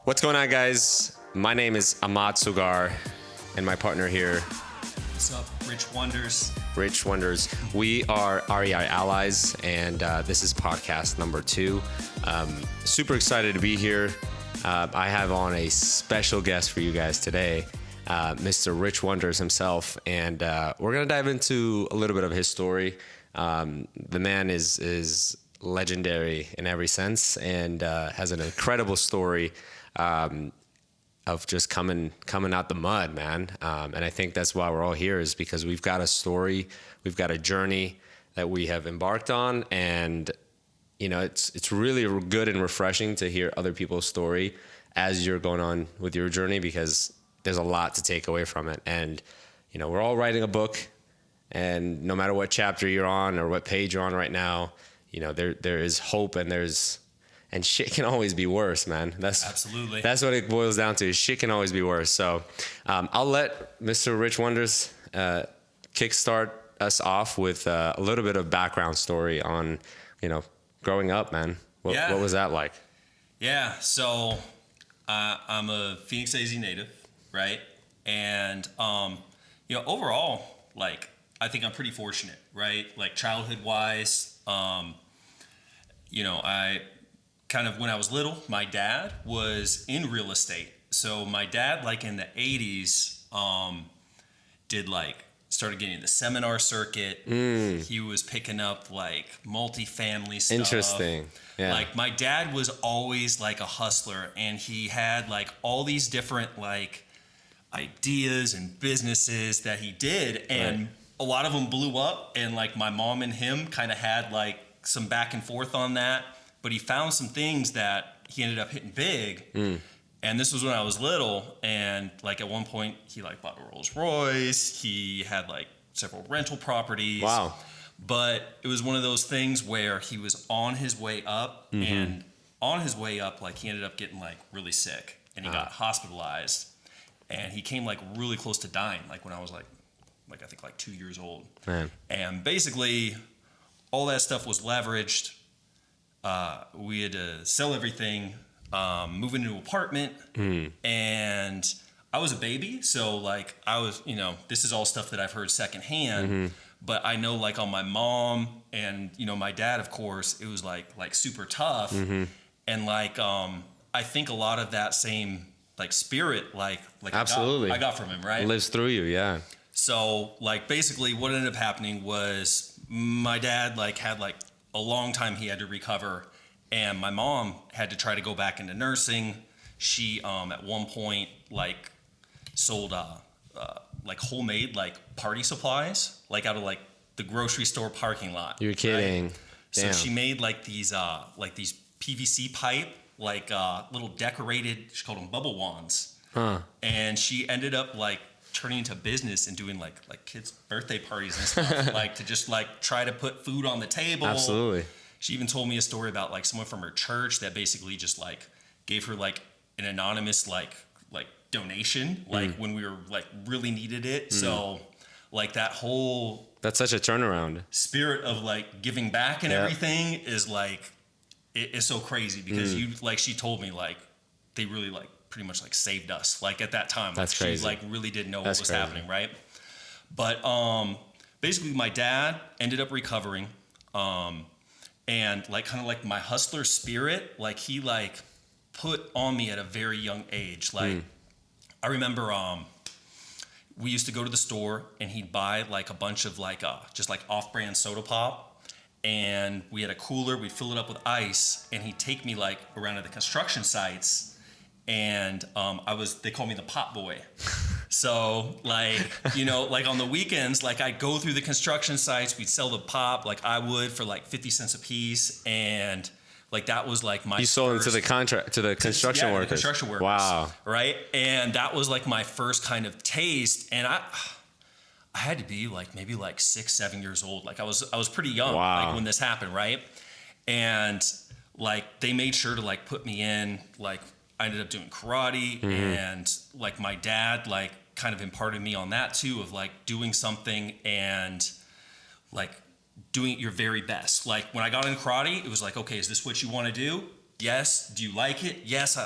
What's going on, guys? My name is Ahmad Soughar, and my partner here, What's up, Rich Wonders? Rich Wonders. We are REI Allies, and this is podcast number 2. Super excited to be here. I have on a special guest for you guys today, Mr. Rich Wonders himself, and we're going to dive into a little bit of his story. The man is legendary in every sense and has an incredible story of just coming out the mud, man. And I think that's why we're all here, is because we've got a story, we've got a journey that we have embarked on, and you know, it's really good and refreshing to hear other people's story as you're going on with your journey, because there's a lot to take away from it. And you know, we're all writing a book, and no matter what chapter you're on or what page you're on right now, you know, there is hope, and shit can always be worse, man. Absolutely. That's what it boils down to. Shit can always be worse. So I'll let Mr. Rich Wonders kickstart us off with a little bit of background story on, you know, growing up, man. What was that like? Yeah. So I'm a Phoenix, AZ native, right? And you know, overall, like, I think I'm pretty fortunate, right? Like, childhood wise, you know, I kind of, when I was little, my dad was in real estate. So my dad, like in the 80s, started getting the seminar circuit. He was picking up like multifamily stuff. Interesting. Yeah. Like, my dad was always like a hustler, and he had like all these different like ideas and businesses that he did. And right. A lot of them blew up, and like my mom and him kind of had like some back and forth on that. But he found some things that he ended up hitting big. And this was when I was little. And like at one point he like bought a Rolls Royce. He had like several rental properties. Wow. But it was one of those things where he was on his way up, and on his way up, like, he ended up getting like really sick, and he got hospitalized, and he came like really close to dying. Like when I was like I think like 2 years old. Man. And basically all that stuff was leveraged. We had to sell everything, move into an apartment, and I was a baby. So like, I was, you know, this is all stuff that I've heard secondhand, but I know like on my mom and, you know, my dad, of course, it was like super tough. And like, I think a lot of that same like spirit, like absolutely, I got from him, right? Lives through you. Yeah. So like, basically what ended up happening was my dad like had like a long time he had to recover, and my mom had to try to go back into nursing. She at one point like sold like homemade like party supplies, like out of like the grocery store parking lot. You're kidding. Right? Damn. So she made like these PVC pipe, like little decorated, she called them bubble wands. And she ended up like turning into business and doing like kids' birthday parties and stuff, like to just like try to put food on the table. Absolutely. She even told me a story about like someone from her church that basically just like gave her like an anonymous like donation, like when we were like really needed it. So like that whole, that's such a turnaround. Spirit of like giving back and everything is like, it is so crazy, because you, like, she told me like they really like pretty much like saved us like at that time. That's like, crazy. She like really didn't know That's what was crazy. happening, right? But basically my dad ended up recovering, and like kind of like my hustler spirit, like he like put on me at a very young age. Like I remember we used to go to the store, and he'd buy like a bunch of like just like off-brand soda pop, and we had a cooler, we'd fill it up with ice, and he'd take me like around to the construction sites, and they call me the pop boy. So like, you know, like on the weekends, like I'd go through the construction sites, we'd sell the pop, like I would, for like 50 cents a piece, and like that was like my, you sold into the construction workers. The construction workers. Wow. Right. And that was like my first kind of taste. And I had to be like maybe like 6-7 years old. Like I was pretty young. Wow. Like when this happened, right? And like they made sure to like put me in, like I ended up doing karate, and like my dad like kind of imparted me on that too, of like doing something and like doing your very best. Like when I got in karate, it was like, okay, is this what you want to do? Yes. Do you like it? Yes.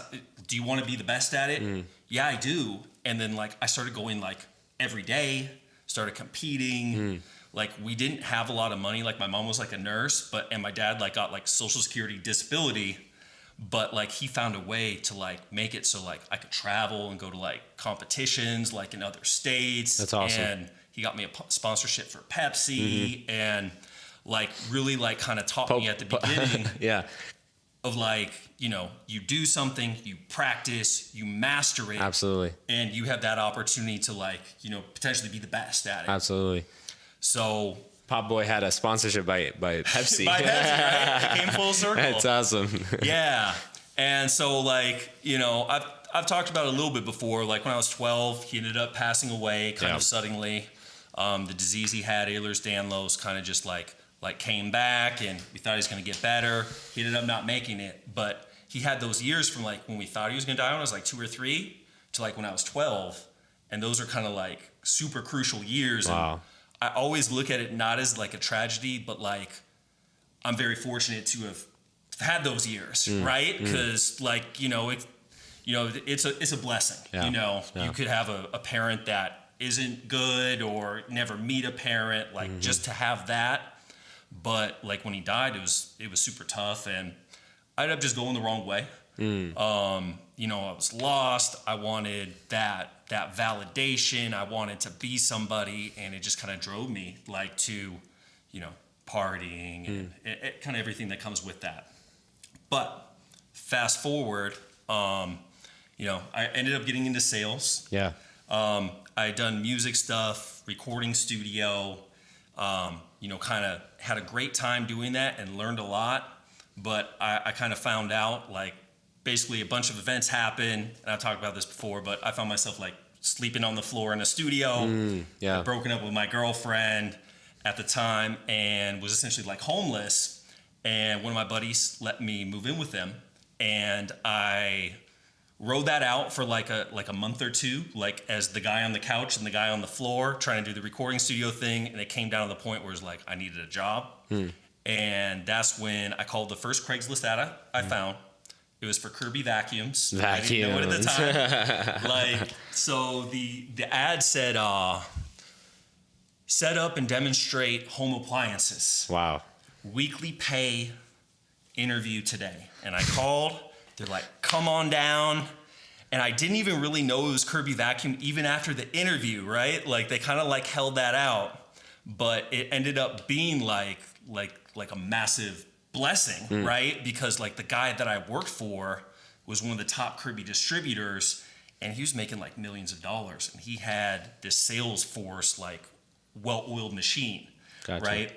do you want to be the best at it? Yeah, I do. And then like I started going like every day, started competing. Like we didn't have a lot of money. Like my mom was like a nurse, and my dad like got like Social Security disability, but like he found a way to like make it so like I could travel and go to like competitions like in other states. That's awesome. And he got me a sponsorship for Pepsi and like really like kind of taught me at the beginning yeah. of like, you know, you do something, you practice, you master it. Absolutely. And you have that opportunity to like, you know, potentially be the best at it. Absolutely. So Pop Boy had a sponsorship by Pepsi. by Pepsi, right? It came full circle. That's awesome. Yeah. And so like, you know, I've talked about it a little bit before. Like when I was 12, he ended up passing away kind of suddenly. The disease he had, Ehlers-Danlos, kind of just like came back, and we thought he was going to get better. He ended up not making it, but he had those years from like when we thought he was going to die when I was like 2 or 3 to like when I was 12. And those are kind of like super crucial years. Wow. And I always look at it not as like a tragedy, but like I'm very fortunate to have had those years, right? Because like, you know, it's a blessing. Yeah. You know, Yeah. you could have a parent that isn't good or never meet a parent, like just to have that. But like when he died, it was super tough, and I ended up just going the wrong way. You know, I was lost. I wanted that validation. I wanted to be somebody, and it just kind of drove me like to, you know, partying and it kind of everything that comes with that. But fast forward, you know, I ended up getting into sales. Yeah. I had done music stuff, recording studio, you know, kind of had a great time doing that and learned a lot. But I kind of found out, like, basically a bunch of events happened, and I've talked about this before, but I found myself, like, sleeping on the floor in a studio. Yeah. I'd broken up with my girlfriend at the time and was essentially, like, homeless. And one of my buddies let me move in with them, and I rode that out for like a month or two, like as the guy on the couch and the guy on the floor trying to do the recording studio thing. And it came down to the point where it's like I needed a job. And that's when I called the first Craigslist ad I found. It was for Kirby vacuums. I didn't know it at the time. Like, so the ad said, set up and demonstrate home appliances. Wow. Weekly pay, interview today. And I called. They're like, come on down. And I didn't even really know it was Kirby Vacuum even after the interview, right? Like they kind of like held that out, but it ended up being like a massive blessing, right? Because like the guy that I worked for was one of the top Kirby distributors, and he was making like millions of dollars, and he had this sales force, like well-oiled machine, Gotcha. right?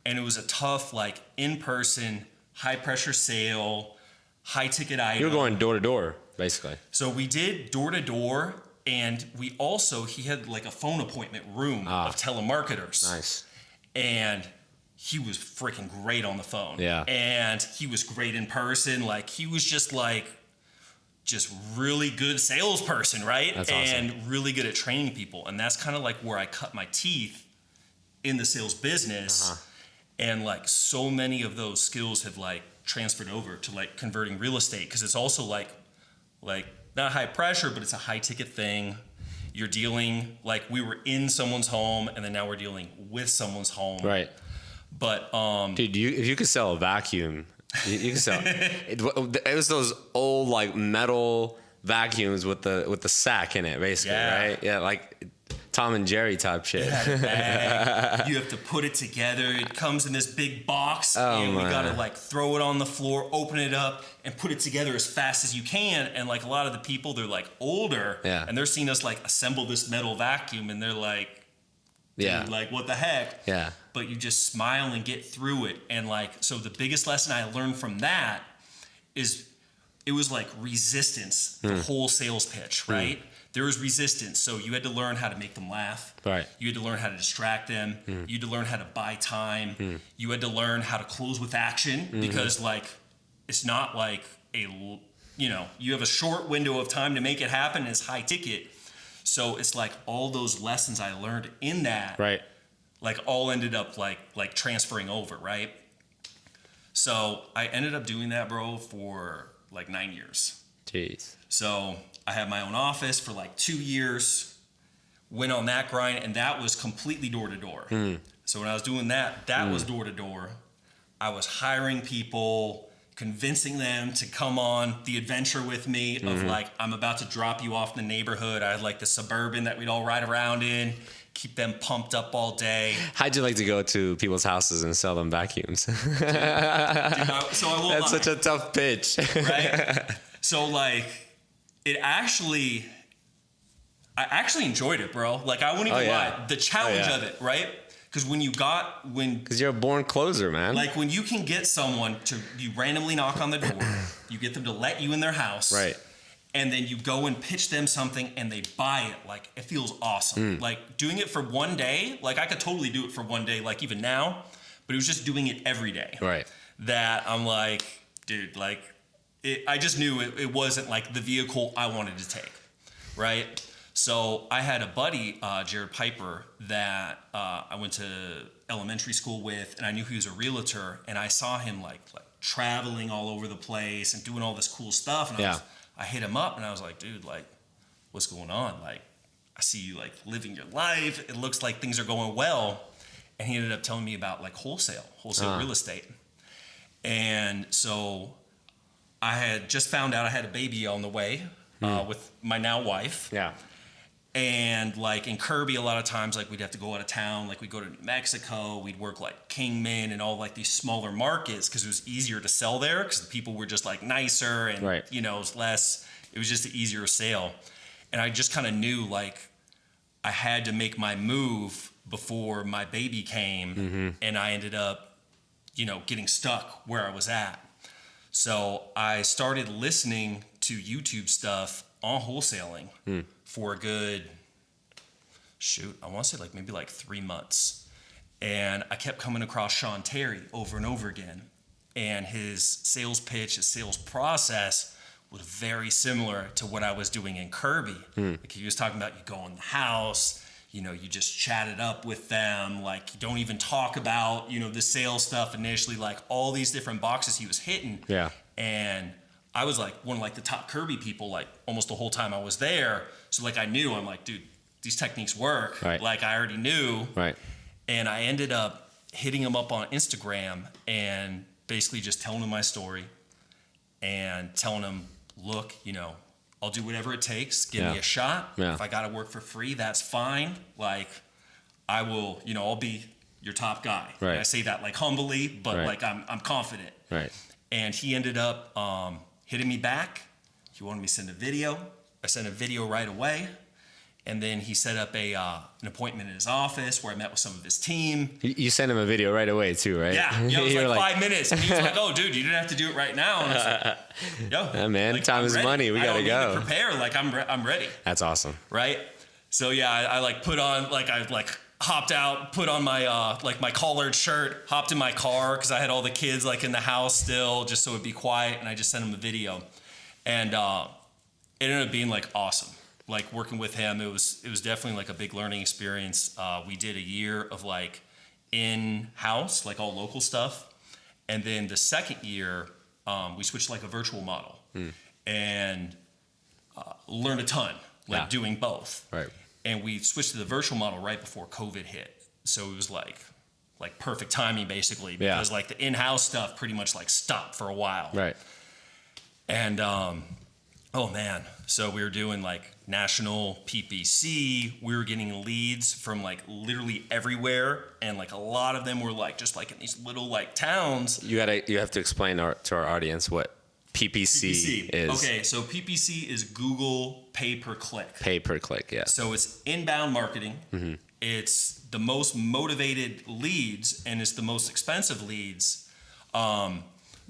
And it was a tough, like in-person, high-pressure sale, high-ticket item. You were going door to door, basically. So we did door to door, and he had like a phone appointment room of telemarketers. Nice. And he was freaking great on the phone. Yeah. And he was great in person. Like he was just really good salesperson, right? That's awesome. And really good at training people. And that's kind of like where I cut my teeth in the sales business. And like so many of those skills have like transferred over to like converting real estate, because it's also like not high pressure, but it's a high ticket thing. You're dealing, like we were in someone's home, and then now we're dealing with someone's home. Right. But dude, if you could sell a vacuum, you could sell. It was those old like metal vacuums with the sack in it, basically, right? Yeah, like Tom and Jerry type shit. It had a bag. You have to put it together. It comes in this big box, and we gotta like throw it on the floor, open it up, and put it together as fast as you can. And like a lot of the people, they're like older, and they're seeing us like assemble this metal vacuum, and they're like, dude, like what the heck? Yeah. But you just smile and get through it. And like, so the biggest lesson I learned from that is it was like resistance, the whole sales pitch, right? There was resistance. So you had to learn how to make them laugh. Right. You had to learn how to distract them. You had to learn how to buy time. You had to learn how to close with action, because like, it's not like you have a short window of time to make it happen. It's high ticket. So it's like all those lessons I learned in that, right, like all ended up like transferring over, right? So I ended up doing that, bro, for like 9 years. Jeez. So I had my own office for like 2 years, went on that grind, and that was completely door to door. So when I was doing that, was door to door. I was hiring people, convincing them to come on the adventure with me of like, I'm about to drop you off in the neighborhood. I had like the Suburban that we'd all ride around in, keep them pumped up all day. How'd you like to go to people's houses and sell them vacuums? So I won't That's lie. such a tough pitch. Right? So like, I actually enjoyed it, bro. Like I wouldn't even lie. The challenge of it, right? Because because you're a born closer, man. Like when you can get someone you randomly knock on the door, you get them to let you in their house, right? And then you go and pitch them something and they buy it. Like it feels awesome. Like doing it for one day, like I could totally do it for one day, like even now, but it was just doing it every day. Right. That I'm like, dude, like I just knew it wasn't like the vehicle I wanted to take, right? So I had a buddy, Jared Piper, that I went to elementary school with, and I knew he was a realtor, and I saw him like traveling all over the place and doing all this cool stuff. And I hit him up, and I was like, dude, like, what's going on? Like, I see you like living your life. It looks like things are going well. And he ended up telling me about like wholesale real estate. And so I had just found out I had a baby on the way with my now wife. Yeah. And like in Kirby, a lot of times like we'd have to go out of town. Like we'd go to New Mexico. We'd work like Kingman and all like these smaller markets because it was easier to sell there because the people were just like nicer and you know, it was just an easier sale. And I just kind of knew like I had to make my move before my baby came, and I ended up, you know, getting stuck where I was at. So I started listening to YouTube stuff on wholesaling for a good, I want to say like maybe like 3 months. And I kept coming across Sean Terry over and over again. And his sales pitch, his sales process was very similar to what I was doing in Kirby. Like he was talking about you go in the house, you know, you just chat it up with them. Like you don't even talk about, you know, the sales stuff initially, like all these different boxes he was hitting. Yeah. And I was like one of like the top Kirby people, like almost the whole time I was there. So like I knew, I'm like, dude, these techniques work. Right. Like I already knew. Right. And I ended up hitting him up on Instagram and basically just telling him my story and telling him, look, you know, I'll do whatever it takes. Give me a shot. Yeah. If I got to work for free, that's fine. Like I will, you know, I'll be your top guy. Right. And I say that like humbly, but like I'm confident. Right. And he ended up hitting me back. He wanted me to send a video. I sent a video right away. And then he set up an appointment in his office where I met with some of his team. You sent him a video right away too, right? Yeah, it was like 5 minutes. And he was like, oh, dude, you didn't have to do it right now. And I was like, yo. Yeah, man, like, time is money. We got to go. I don't need to prepare. Like, I'm ready. That's awesome. Right? So, yeah, I like put on, like, I like hopped out, put on my, like, my collared shirt, hopped in my car because I had all the kids, like, in the house still just so it'd be quiet. And I just sent him a video. And it ended up being, like, awesome. Like working with him, it was definitely like a big learning experience. We did a year of like in-house, like all local stuff. And then the second year, we switched to like a virtual model and learned a ton, like doing both. Right. And we switched to the virtual model right before COVID hit. So it was like perfect timing basically because like the in-house stuff pretty much like stopped for a while. Right. And oh man, so we were doing like national Ppc. We were getting leads from like literally everywhere, and like a lot of them were like just like in these little like towns. You have to explain to our audience what Ppc is. Okay, so Ppc is Google pay per click. Pay per click, yeah. So it's inbound marketing. It's the most motivated leads, and it's the most expensive leads.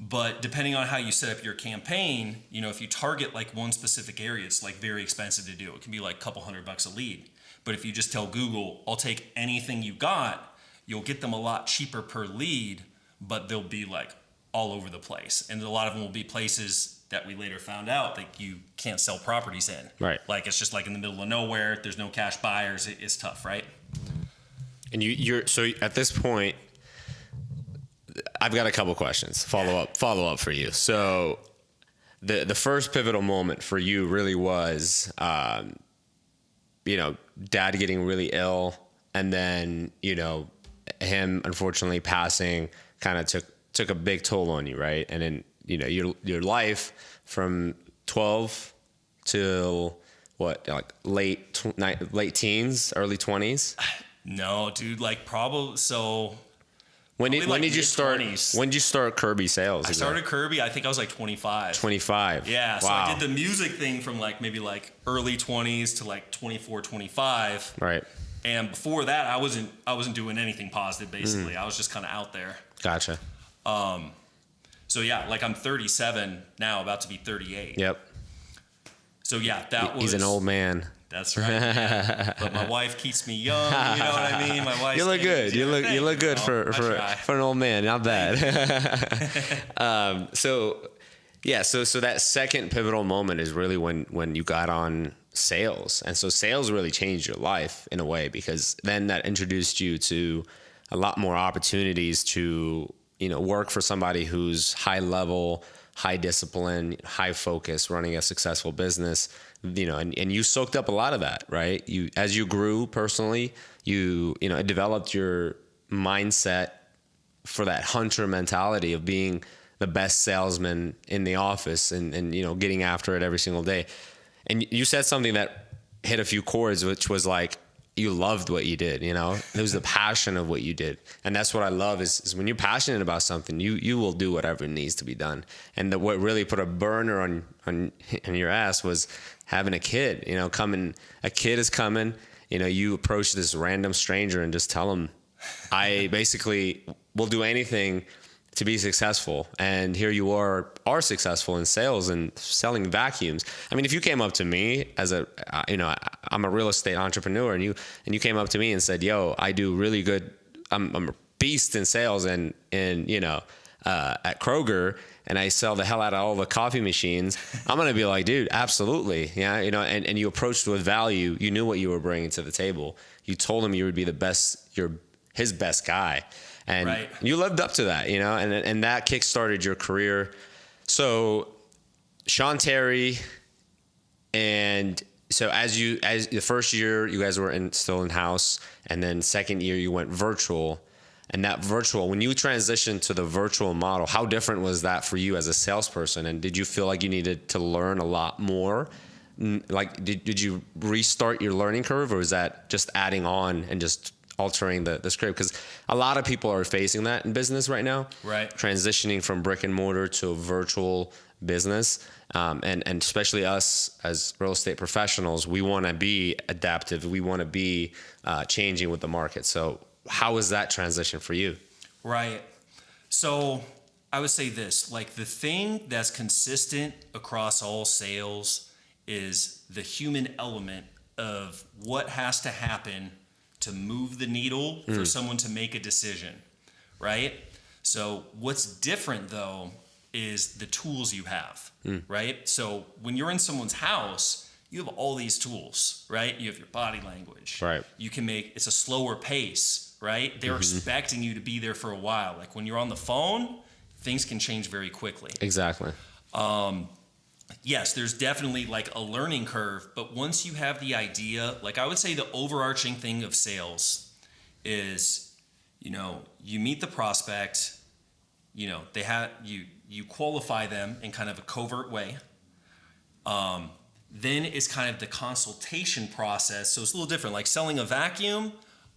But depending on how you set up your campaign, you know, if you target like one specific area, it's like very expensive to do. It can be like a couple $100 a lead. But if you just tell Google, I'll take anything you got, you'll get them a lot cheaper per lead, but they'll be like all over the place. And a lot of them will be places that we later found out that you can't sell properties in. Right. Like it's just like in the middle of nowhere. There's no cash buyers. It's tough, right? And you're so at this point, I've got a couple questions. Follow up for you. So the first pivotal moment for you really was, dad getting really ill, and then, him unfortunately passing kind of took a big toll on you, right? And then, your life from 12 till what, like late teens, early 20s? No, dude, like probably so. When did you start? 20s. When did you start Kirby sales? I started Kirby. I think I was like 25. 25. Yeah. So wow. I did the music thing from like maybe like early 20s to like 24, 25. Right. And before that, I wasn't doing anything positive. Basically, I was just kind of out there. Gotcha. So yeah, like I'm 37 now, about to be 38. Yep. So yeah, He's an old man. That's right. Yeah. But my wife keeps me young. You know what I mean? My wife. You look good. You look good for an old man. Not bad. So that second pivotal moment is really when you got on sales, and so sales really changed your life in a way, because then that introduced you to a lot more opportunities to work for somebody who's high level, high discipline, high focus, running a successful business, and you soaked up a lot of that, right? As you grew personally, it developed your mindset for that hunter mentality of being the best salesman in the office and getting after it every single day. And you said something that hit a few chords, which was like, you loved what you did, it was the passion of what you did. And that's what I love is when you're passionate about something, you will do whatever needs to be done. And what really put a burner on your ass was having a kid, a kid is coming, you approach this random stranger and just tell them, I basically will do anything to be successful. And here you are successful in sales and selling vacuums. I mean, if you came up to me as I'm a real estate entrepreneur, and you came up to me and said, yo, I do really good. I'm a beast in sales and at Kroger, and I sell the hell out of all the coffee machines. I'm going to be like, dude, absolutely. Yeah. And you approached with value. You knew what you were bringing to the table. You told him you would be the best, his best guy. And right. You lived up to that, and that kickstarted your career. So Sean Terry, and so as the first year you guys were still in house, and then second year you went virtual. And that virtual, when you transitioned to the virtual model, how different was that for you as a salesperson? And did you feel like you needed to learn a lot more? Like, did you restart your learning curve, or was that just adding on and just altering the script? Because a lot of people are facing that in business right now. Right. Transitioning from brick and mortar to a virtual business. And especially us as real estate professionals, we want to be adaptive. We want to be changing with the market. So how was that transition for you? Right. So I would say this, like the thing that's consistent across all sales is the human element of what has to happen to move the needle for someone to make a decision, right? So what's different though is the tools you have, right? So when you're in someone's house, you have all these tools, right? You have your body language. Right. You can it's a slower pace, right? They're expecting you to be there for a while. Like when you're on the phone, things can change very quickly. Exactly. Yes, there's definitely like a learning curve, but once you have the idea, like I would say the overarching thing of sales is, you meet the prospect, they have you qualify them in kind of a covert way. Then it's kind of the consultation process. So it's a little different. Like selling a vacuum,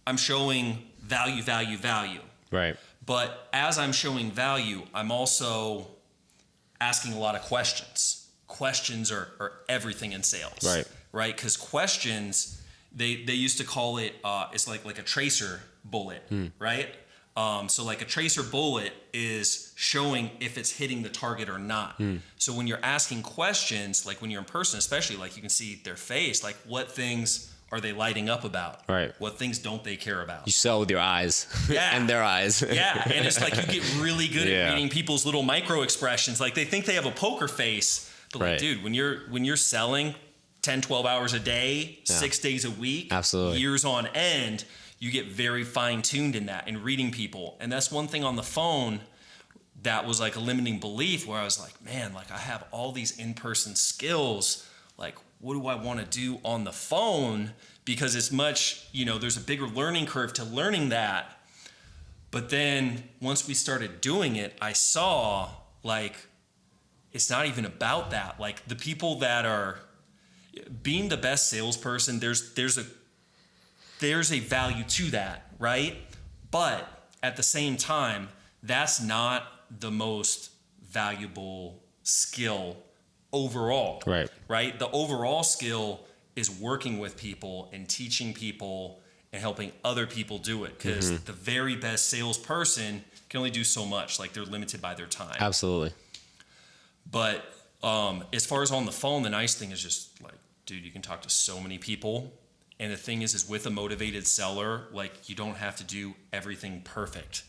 I'm showing value. Right. But as I'm showing value, I'm also asking a lot of questions. Questions are everything in sales. Right. Right. Because questions, they used to call it, it's like a tracer bullet. Right. So like a tracer bullet is showing if it's hitting the target or not. So when you're asking questions, like when you're in person, especially, like you can see their face, like what things are they lighting up about? Right. What things don't they care about? You sell with your eyes. Yeah. And their eyes. Yeah. And it's like you get really good at reading people's little micro expressions. Like they think they have a poker face, but like, dude, when you're selling 10, 12 hours a day, 6 days a week, absolutely, years on end, you get very fine-tuned in that and reading people. And that's one thing on the phone. that was like a limiting belief where I was like, man, like I have all these in-person skills. Like, what do I want to do on the phone? Because it's much, there's a bigger learning curve to learning that. But then once we started doing it, I saw like, it's not even about that. Like the people that are being the best salesperson, there's a value to that, right? But at the same time, that's not the most valuable skill overall. Right? The overall skill is working with people and teaching people and helping other people do it, because the very best salesperson can only do so much. Like they're limited by their time. Absolutely. But as far as on the phone, the nice thing is just like, dude, you can talk to so many people. And the thing is with a motivated seller, like you don't have to do everything perfect,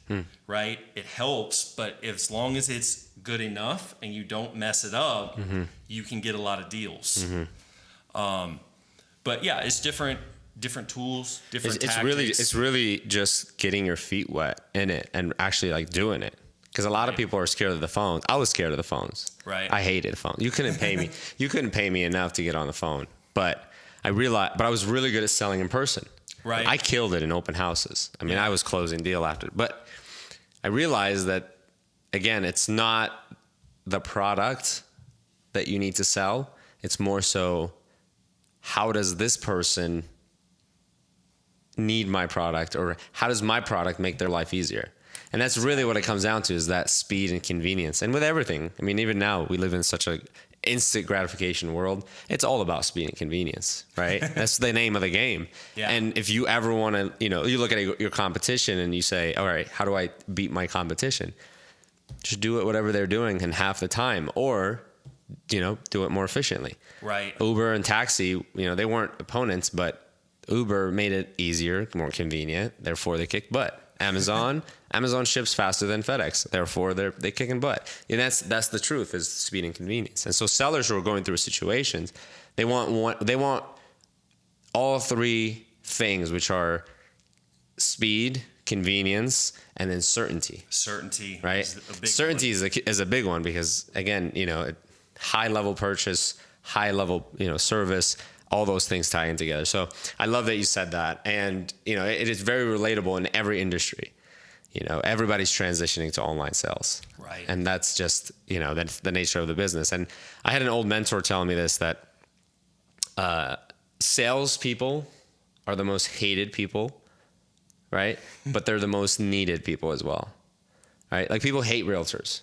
right? It helps, but as long as it's good enough and you don't mess it up, you can get a lot of deals. But yeah, it's different tools, different tactics. It's really just getting your feet wet in it and actually like doing it. Because a lot of people are scared of the phones. I was scared of the phones. Right. I hated phones. You couldn't pay me. You couldn't pay me enough to get on the phone. But I was really good at selling in person. Right. I killed it in open houses. I mean, I was closing deal after. But I realized that, again, it's not the product that you need to sell. It's more so, how does this person need my product, or how does my product make their life easier? And that's really what it comes down to, is that speed and convenience. And with everything, I mean, even now we live in such a instant gratification world. It's all about speed and convenience, right? That's the name of the game. Yeah. And if you ever want to, you look at your competition and you say, all right, how do I beat my competition? Just do it whatever they're doing in half the time, or, do it more efficiently. Right. Uber and taxi, they weren't opponents, but Uber made it easier, more convenient. Therefore, they kicked butt. Amazon ships faster than FedEx. Therefore, they kicking butt. And that's the truth, is speed and convenience. And so sellers who are going through situations, they want all three things, which are speed, convenience, and then certainty. Certainty, right? Certainty is a big one, because again, high level purchase, high level service. All those things tie in together. So I love that you said that. And, it is very relatable in every industry. Everybody's transitioning to online sales. Right. And that's just, that's the nature of the business. And I had an old mentor telling me this, that salespeople are the most hated people, right? But they're the most needed people as well, right? Like people hate realtors,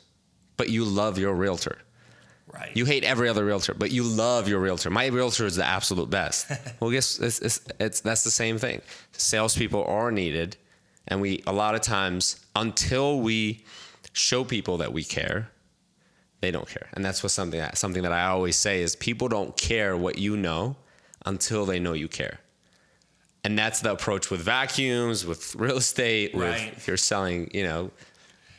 but you love your realtor. Right. You hate every other realtor, but you love your realtor. My realtor is the absolute best. Well, guess that's the same thing. Salespeople are needed, and we, a lot of times, until we show people that we care, they don't care. And that's something that I always say is, people don't care what you know until they know you care. And that's the approach with vacuums, with real estate, with if you're selling,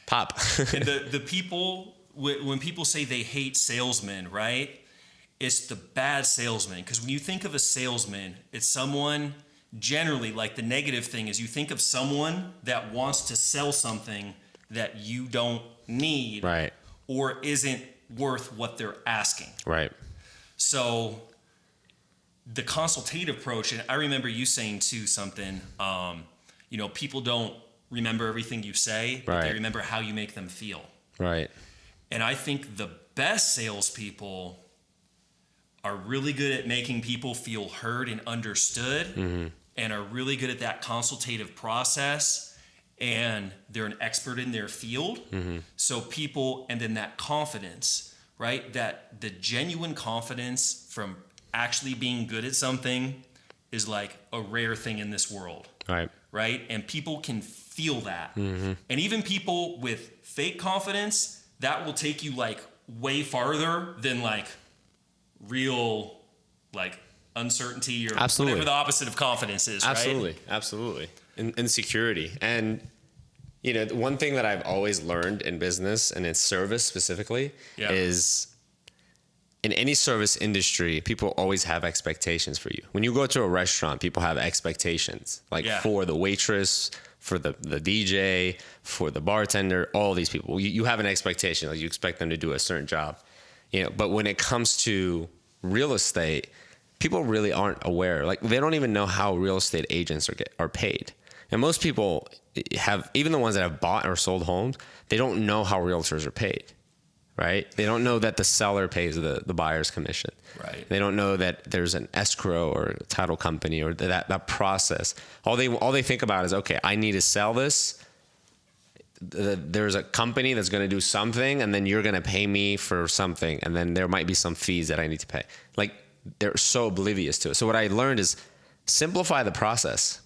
pop. And the people. When people say they hate salesmen, right? It's the bad salesman. Because when you think of a salesman, it's someone, generally, like the negative thing is, you think of someone that wants to sell something that you don't need, right, or isn't worth what they're asking. Right. So the consultative approach, and I remember you saying too something, people don't remember everything you say, but they remember how you make them feel. Right. And I think the best salespeople are really good at making people feel heard and understood, and are really good at that consultative process, and they're an expert in their field. So people, and then that confidence, right? That the genuine confidence from actually being good at something is like a rare thing in this world. Right? And people can feel that. And even people with fake confidence, that will take you like way farther than like real like uncertainty or whatever the opposite of confidence is. Absolutely. Insecurity. And one thing that I've always learned in business and in service specifically is in any service industry, people always have expectations for you. When you go to a restaurant, people have expectations, like for the waitress, for the DJ, for the bartender, all these people. You have an expectation, like you expect them to do a certain job, But when it comes to real estate, people really aren't aware. Like they don't even know how real estate agents are paid. And most people even the ones that have bought or sold homes, they don't know how realtors are paid. Right? They don't know that the seller pays the buyer's commission. Right. They don't know that there's an escrow or a title company or that process. All they think about is, okay, I need to sell this. There's a company that's going to do something, and then you're going to pay me for something, and then there might be some fees that I need to pay. Like they're so oblivious to it. So what I learned is simplify the process.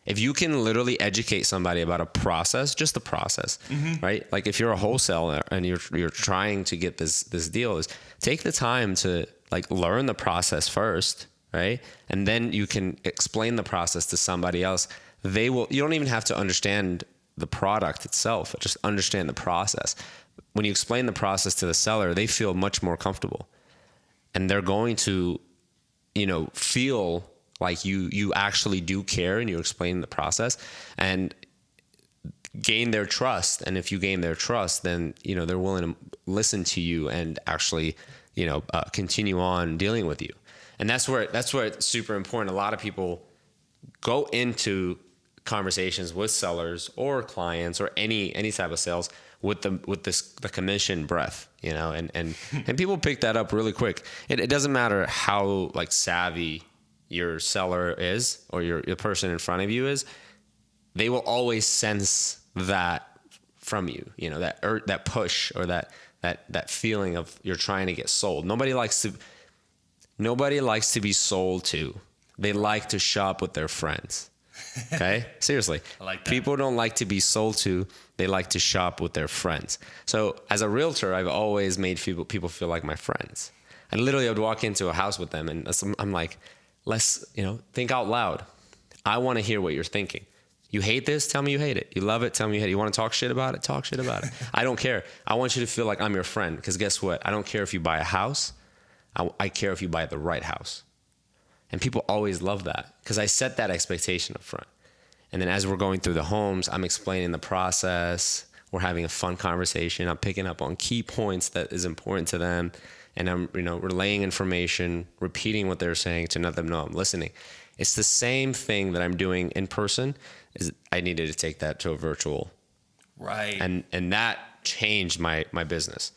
If you can literally educate somebody about a process, just the process, right? Like if you're a wholesaler and you're trying to get this deal, is take the time to like learn the process first, right? And then you can explain the process to somebody else. You don't even have to understand the product itself, just understand the process. When you explain the process to the seller, they feel much more comfortable, and they're going to, feel like you actually do care and you explain the process and gain their trust. And if you gain their trust, then, they're willing to listen to you and actually, continue on dealing with you. And that's where it's super important. A lot of people go into conversations with sellers or clients or any type of sales with the commission breath, and people pick that up really quick. It doesn't matter how like savvy your seller is or your person in front of you is, they will always sense that from you, that push or that feeling of you're trying to get sold. Nobody likes to be sold to. They like to shop with their friends. Okay? Seriously. I like that. People don't like to be sold to. They like to shop with their friends. So as a realtor, I've always made people feel like my friends. And literally I would walk into a house with them and I'm like, let's, think out loud. I want to hear what you're thinking. You hate this? Tell me you hate it. You love it? Tell me you hate it. You want to talk shit about it? Talk shit about it. I don't care. I want you to feel like I'm your friend, because guess what? I don't care if you buy a house. I care if you buy the right house. And people always love that because I set that expectation up front. And then as we're going through the homes, I'm explaining the process. We're having a fun conversation. I'm picking up on key points that is important to them. And I'm, relaying information, repeating what they're saying to let them know I'm listening. It's the same thing that I'm doing in person. Is I needed to take that to a virtual. Right. And that changed my business.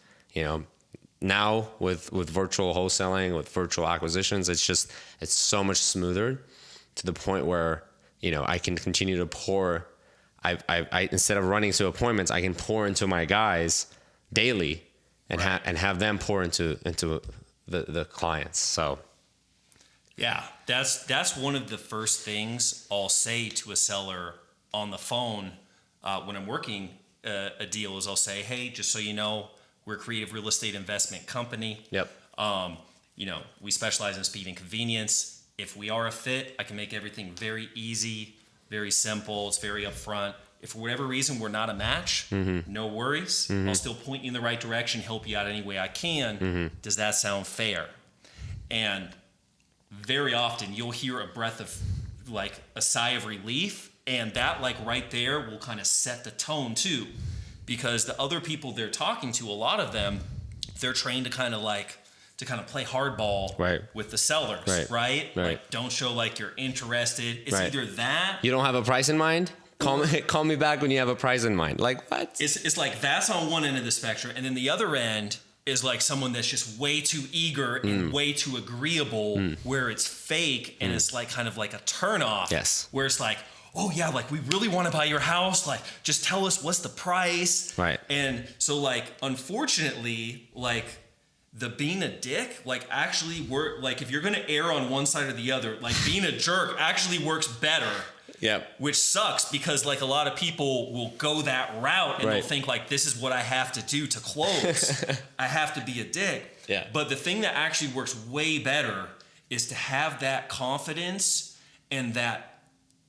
Now with virtual wholesaling, with virtual acquisitions, it's so much smoother to the point where, I can continue to pour. I instead of running to appointments, I can pour into my guys daily and have them pour into the clients. So yeah, that's one of the first things I'll say to a seller on the phone when I'm working a deal is I'll say, hey, just so you know, we're a creative real estate investment company. Yep. We specialize in speed and convenience. If we are a fit, I can make everything very easy, very simple. It's very upfront. If for whatever reason we're not a match, no worries. I'll still point you in the right direction, help you out any way I can. Does that sound fair? And very often you'll hear a breath of like a sigh of relief, and that like right there will kind of set the tone too, because the other people they're talking to, a lot of them, they're trained to kind of play hardball with the sellers, right? Like don't show like you're interested. It's either that. You don't have a price in mind? Call me back when you have a price in mind. Like what? It's like that's on one end of the spectrum, and then the other end is like someone that's just way too eager and way too agreeable, where it's fake and it's like kind of like a turnoff. Yes. Where it's like, oh yeah, like we really want to buy your house. Like just tell us what's the price. Right. And so like unfortunately, like the being a dick, like actually work. Like if you're gonna err on one side or the other, like being a jerk actually works better. Yeah. Which sucks because like a lot of people will go that route and they'll think like this is what I have to do to close. I have to be a dick. Yeah. But the thing that actually works way better is to have that confidence and that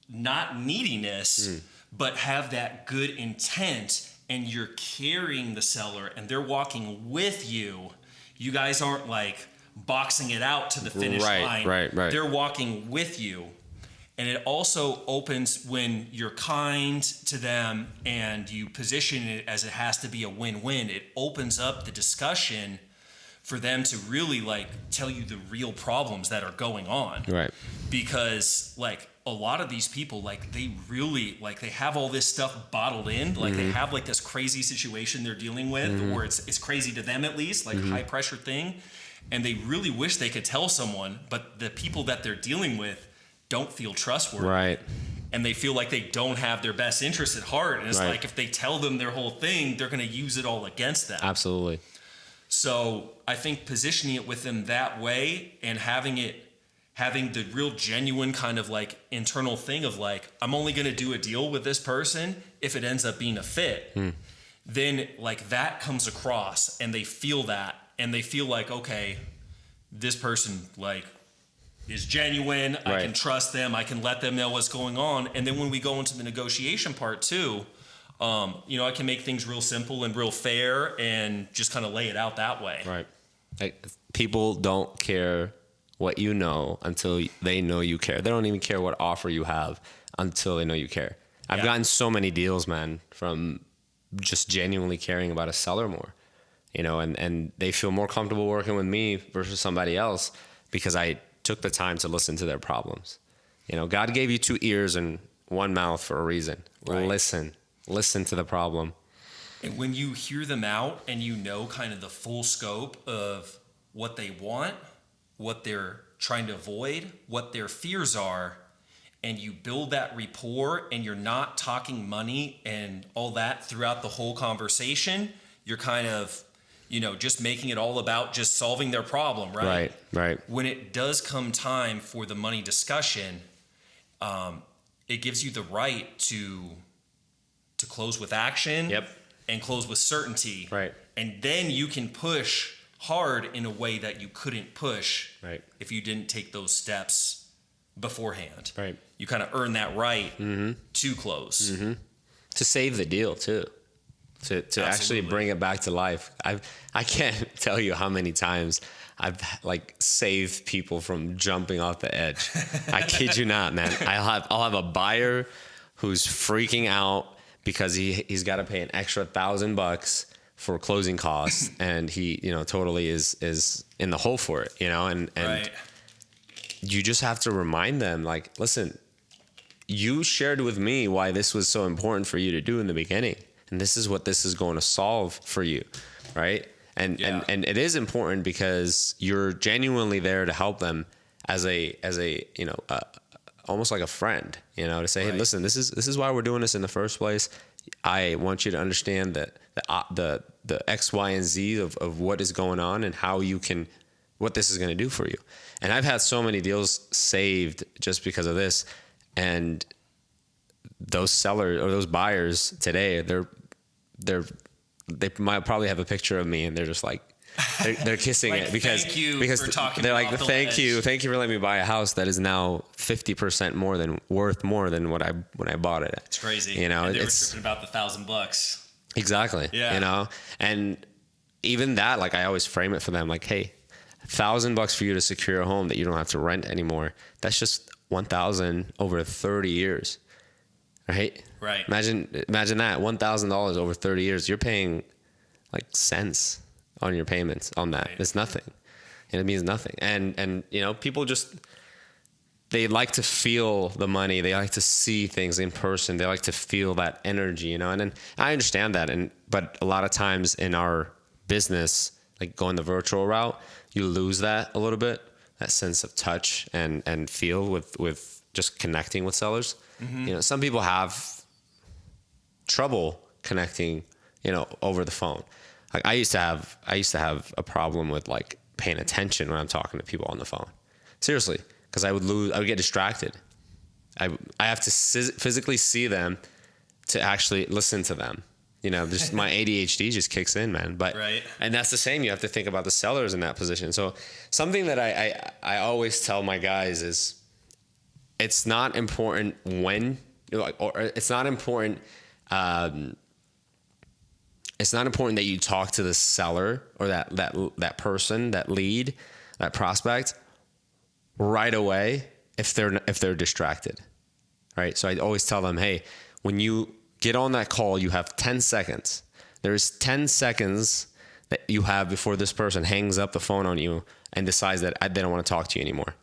not neediness, but have that good intent, and you're carrying the seller and they're walking with you. You guys aren't like boxing it out to the finish line. Right. They're walking with you. And it also opens when you're kind to them and you position it as it has to be a win-win. It opens up the discussion for them to really like tell you the real problems that are going on. Right. Because like a lot of these people, like they really like they have all this stuff bottled in. Like they have like this crazy situation they're dealing with, or it's crazy to them at least, like a high pressure thing. And they really wish they could tell someone, but the people that they're dealing with don't feel trustworthy. Right. And they feel like they don't have their best interest at heart. And it's like if they tell them their whole thing, they're going to use it all against them. Absolutely. So I think positioning it with them that way and having the real genuine kind of like internal thing of like, I'm only going to do a deal with this person if it ends up being a fit. Then like that comes across and they feel that and they feel like, okay, this person like is genuine. I can trust them. I can let them know what's going on. And then when we go into the negotiation part too, I can make things real simple and real fair and just kind of lay it out that way. Right. Like, people don't care what you know until they know you care. They don't even care what offer you have until they know you care. I've gotten so many deals, man, from just genuinely caring about a seller more, and they feel more comfortable working with me versus somebody else because I took the time to listen to their problems. God gave you 2 ears and 1 mouth for a reason. Right. Listen to the problem. And when you hear them out and you know kind of the full scope of what they want, what they're trying to avoid, what their fears are, and you build that rapport and you're not talking money and all that throughout the whole conversation, you're kind of, just making it all about just solving their problem, right? Right. When it does come time for the money discussion, it gives you the right to close with action. Yep. And close with certainty. Right. And then you can push hard in a way that you couldn't push if you didn't take those steps beforehand. Right. You kind of earn that right to close. To save the deal too. To actually bring it back to life. I can't tell you how many times I've like saved people from jumping off the edge. I kid you not, man. I'll have a buyer who's freaking out because he's got to pay an extra $1,000 for closing costs, and he totally is in the hole for it, and you just have to remind them, like, listen, you shared with me why this was so important for you to do in the beginning, and this is what this is going to solve for you, right? And it is important because you're genuinely there to help them as a almost like a friend, to say, hey, listen, this is why we're doing this in the first place. I want you to understand that the X, Y, and Z of what is going on and what this is going to do for you. And I've had so many deals saved just because of this. And those sellers or those buyers today, they might probably have a picture of me and they're just like, they're kissing like, it because for talking they're like, about the thank you for letting me buy a house that is now 50% worth more than when I bought it. It's crazy. And they were tripping about the $1,000. Exactly. Yeah. And even that, like, I always frame it for them like, hey, $1,000 for you to secure a home that you don't have to rent anymore. That's just $1,000 over 30 years. Right. Right. Imagine that $1,000 over 30 years. You're paying like cents on your payments on that. Right. It's nothing. And it means nothing. And people just, they like to feel the money. They like to see things in person. They like to feel that energy, and then I understand that. But a lot of times in our business, like going the virtual route, you lose that a little bit, that sense of touch and feel with just connecting with sellers. Some people have trouble connecting, over the phone. Like I used to have a problem with like paying attention when I'm talking to people on the phone. Seriously, because I would get distracted. I have to physically see them to actually listen to them. Just my ADHD just kicks in, man. But and that's the same. You have to think about the sellers in that position. So something that I always tell my guys is, it's not important when, or it's not important. It's not important that you talk to the seller or that person, that lead, that prospect right away if they're distracted, right? So I always tell them, hey, when you get on that call, you have 10 seconds. There's 10 seconds that you have before this person hangs up the phone on you and decides that they don't want to talk to you anymore.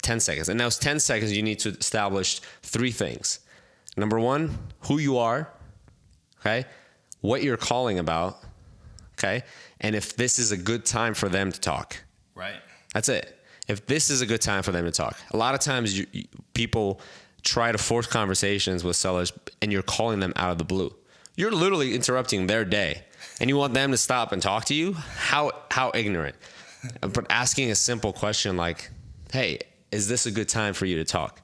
10 seconds. And those 10 seconds, you need to establish 3 things. Number 1, who you are, okay? What you're calling about, okay? And if this is a good time for them to talk. Right. That's it. If this is a good time for them to talk. A lot of times people try to force conversations with sellers and you're calling them out of the blue. You're literally interrupting their day and you want them to stop and talk to you? How ignorant. But asking a simple question like, hey, is this a good time for you to talk?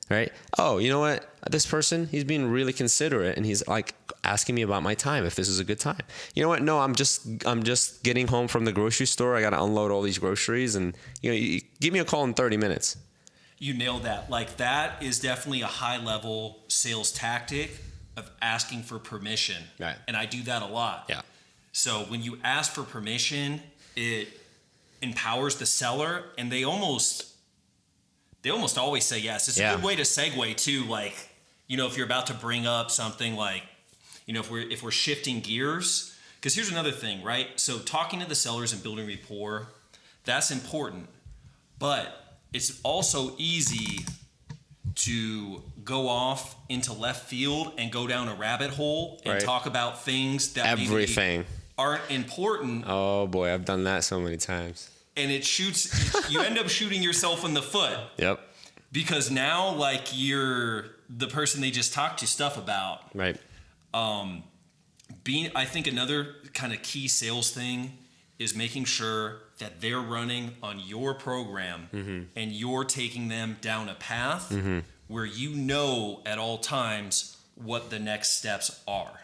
Right? Oh, you know what? This person, he's being really considerate and he's like asking me about my time, if this is a good time. You know what? No, I'm just getting home from the grocery store. I got to unload all these groceries and you give me a call in 30 minutes. You nailed that. Like that is definitely a high level sales tactic of asking for permission. Right. And I do that a lot. Yeah. So when you ask for permission, it empowers the seller and they almost always say yes. It's a good way to segue too. Like, if you're about to bring up something like, if we're shifting gears, because here's another thing, right? So talking to the sellers and building rapport, that's important, but it's also easy to go off into left field and go down a rabbit hole and talk about things that maybe aren't important. Oh boy, I've done that so many times. And you end up shooting yourself in the foot. Yep. Because now, like, you're the person they just talked to stuff about. Right. I think another kind of key sales thing is making sure that they're running on your program and you're taking them down a path where at all times what the next steps are.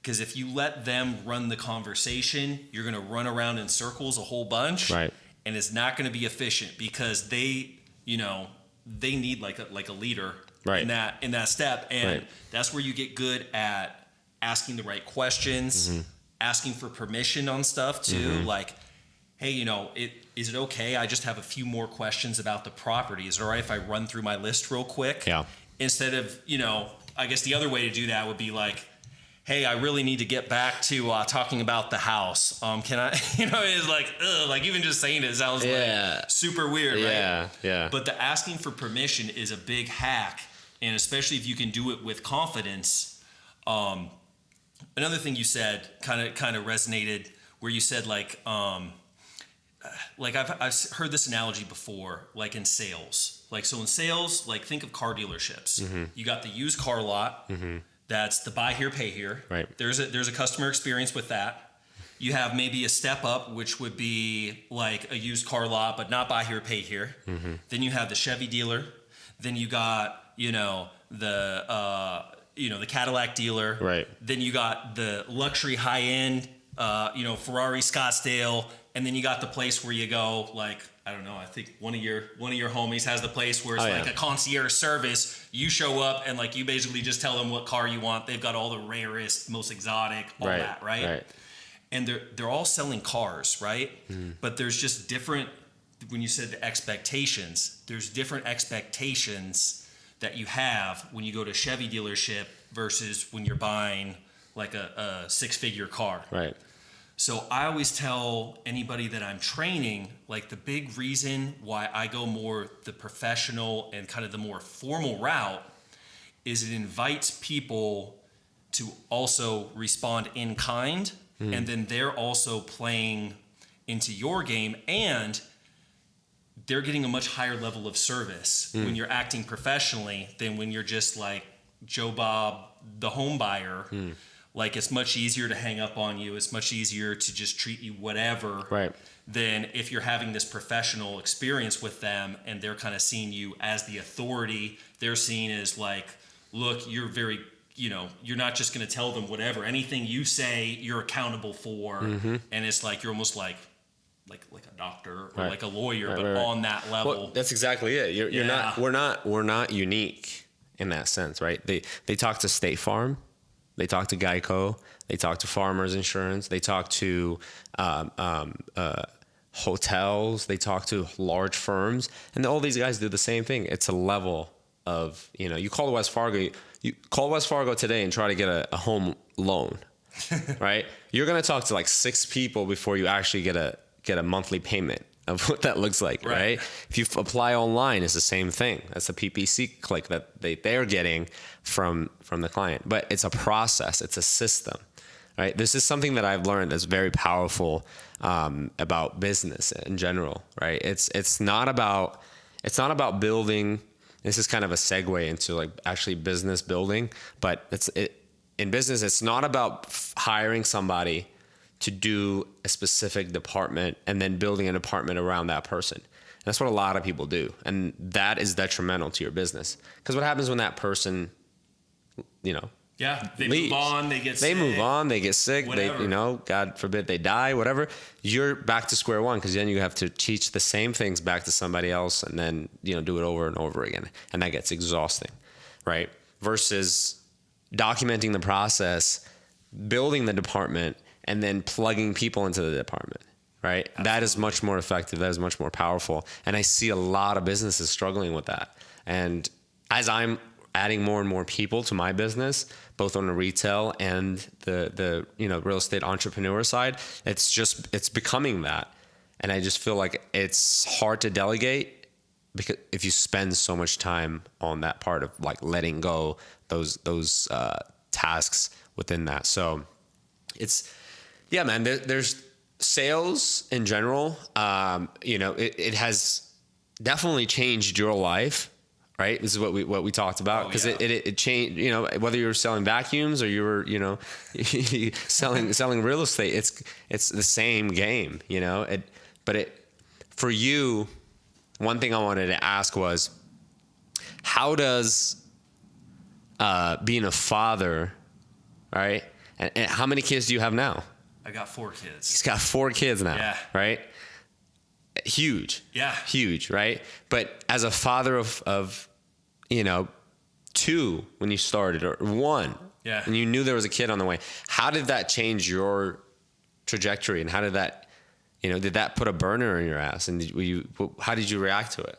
Because if you let them run the conversation, you're going to run around in circles a whole bunch, right? And it's not going to be efficient because they need like a leader in that step, and that's where you get good at asking the right questions, asking for permission on stuff too, like, hey, is it okay? I just have a few more questions about the property. Is it all right if I run through my list real quick? Yeah. Instead of, I guess the other way to do that would be like, hey, I really need to get back to talking about the house. Can I, it's like, like even just saying it sounds like super weird, right? Yeah. But the asking for permission is a big hack. And especially if you can do it with confidence. Another thing you said kind of resonated where you said like I've heard this analogy before, like in sales. Like, so in sales, like think of car dealerships. You got the used car lot. That's the buy here, pay here. Right. There's a customer experience with that. You have maybe a step up, which would be like a used car lot, but not buy here, pay here. Then you have the Chevy dealer. Then you got, the Cadillac dealer. Right. Then you got the luxury high end, Ferrari Scottsdale. And then you got the place where you go, like, I don't know, I think one of your homies has the place where it's a concierge service. You show up and like you basically just tell them what car you want. They've got all the rarest, most exotic, all that, right? And they're all selling cars, right? But there's just different, when you said the expectations, there's different expectations that you have when you go to a Chevy dealership versus when you're buying like a 6-figure car. Right. So I always tell anybody that I'm training, like the big reason why I go more the professional and kind of the more formal route is it invites people to also respond in kind. And then they're also playing into your game and they're getting a much higher level of service when you're acting professionally than when you're just like Joe Bob, the home buyer. Like, it's much easier to hang up on you. It's much easier to just treat you whatever than if you're having this professional experience with them and they're kind of seeing you as the authority. They're seen as like, look, you're very, you're not just going to tell them whatever. Anything you say, you're accountable for. And it's like, you're almost like a doctor or like a lawyer, but on that level. Well, that's exactly it. You're not, we're not unique in that sense, right? They talk to State Farm. They talk to Geico. They talk to Farmers Insurance. They talk to hotels, they talk to large firms, and all these guys do the same thing. It's a level of, you call West Fargo, you call West Fargo today and try to get a home loan, right? You're going to talk to like 6 people before you actually get a monthly payment of what that looks like, right? If you apply online, it's the same thing. That's a PPC click that they're getting from the client. But it's a process. It's a system, right? This is something that I've learned that's very powerful about business in general, right? It's not about building. This is kind of a segue into like actually business building, but in business, it's not about hiring somebody to do a specific department and then building a department around that person. That's what a lot of people do. And that is detrimental to your business. Because what happens when that person, they leaves? move on, they get sick. They move on, they get sick, whatever. they, God forbid they die, whatever. You're back to square one, because then you have to teach the same things back to somebody else and then, do it over and over again. And that gets exhausting, right? Versus documenting the process, building the department, and then plugging people into the department, right? Absolutely. That is much more effective. That is much more powerful. And I see a lot of businesses struggling with that. And as I'm adding more and more people to my business, both on the retail and the real estate entrepreneur side, it's becoming that. And I just feel like it's hard to delegate, because if you spend so much time on that part of like letting go those tasks within that. So yeah, man, there's sales in general. It has definitely changed your life, right? This is what we talked about, because it changed, whether you're selling vacuums or you were, selling real estate, it's the same game, for you, one thing I wanted to ask was, how does being a father, right? And how many kids do you have now? I got 4 kids. He's got 4 kids now, yeah. Right? Huge. Yeah. Huge, right? But as a father of 2 when you started, or 1, yeah, and you knew there was a kid on the way, how did that change your trajectory? And how did that, did that put a burner in your ass? And how did you react to it?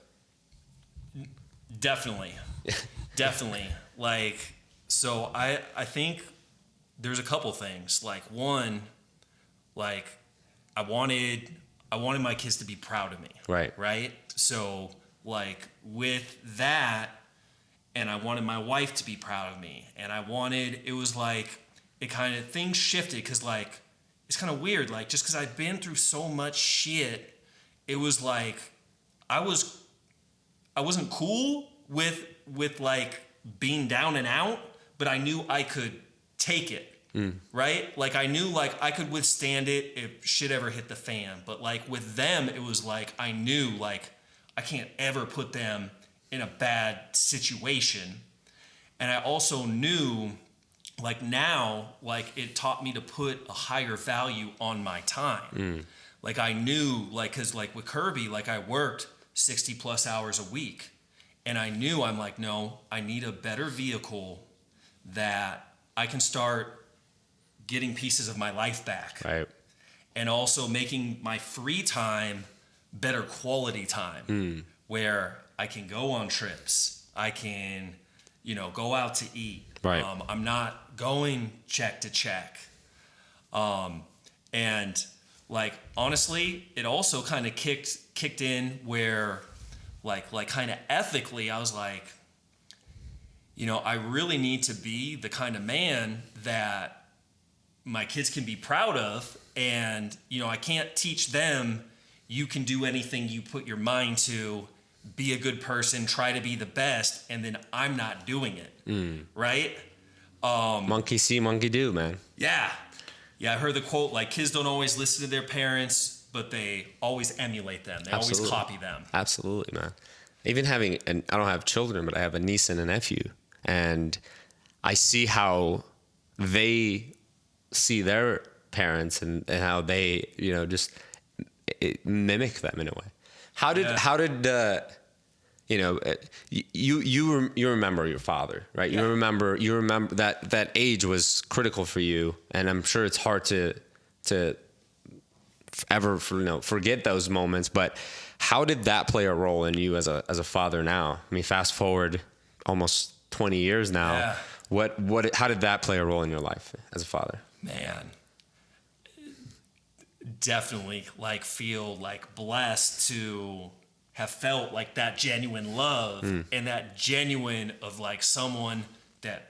Definitely. Definitely. Like, so I think there's a couple things. Like, one, like I wanted my kids to be proud of me. Right. Right. So like with that, and I wanted my wife to be proud of me, and it was like, it kind of, things shifted, because like, it's kind of weird. Like, just because I'd been through so much shit, it was like, I wasn't cool with like being down and out, but I knew I could take it. Right? Like, I knew like I could withstand it if shit ever hit the fan. But like with them, it was like, I knew like I can't ever put them in a bad situation. And I also knew like now, like it taught me to put a higher value on my time. Like I knew, like, cause like with Kirby, like I worked 60 plus hours a week, and I knew, I'm like, no, I need a better vehicle that I can start getting pieces of my life back. Right. And also making my free time better quality time, where I can go on trips. I can, go out to eat. Right. I'm not going check to check. And like, honestly, it also kind of kicked in where like kind of ethically, I was like, I really need to be the kind of man that my kids can be proud of. And, I can't teach them, you can do anything you put your mind to, be a good person, try to be the best, and then I'm not doing it. Right? Monkey see, monkey do, man. Yeah. Yeah, I heard the quote, like, kids don't always listen to their parents, but they always emulate them. They always copy them. Absolutely, man. Even I don't have children, but I have a niece and a nephew. And I see how they see their parents and how they, just mimic them in a way. How did you remember your father, right? Yeah. You remember that age was critical for you, and I'm sure it's hard to forget those moments. But how did that play a role in you as a father now? I mean, fast forward almost 20 years now. Yeah. How did that play a role in your life as a father? Man, definitely like feel like blessed to have felt like that genuine love and that genuine of like someone that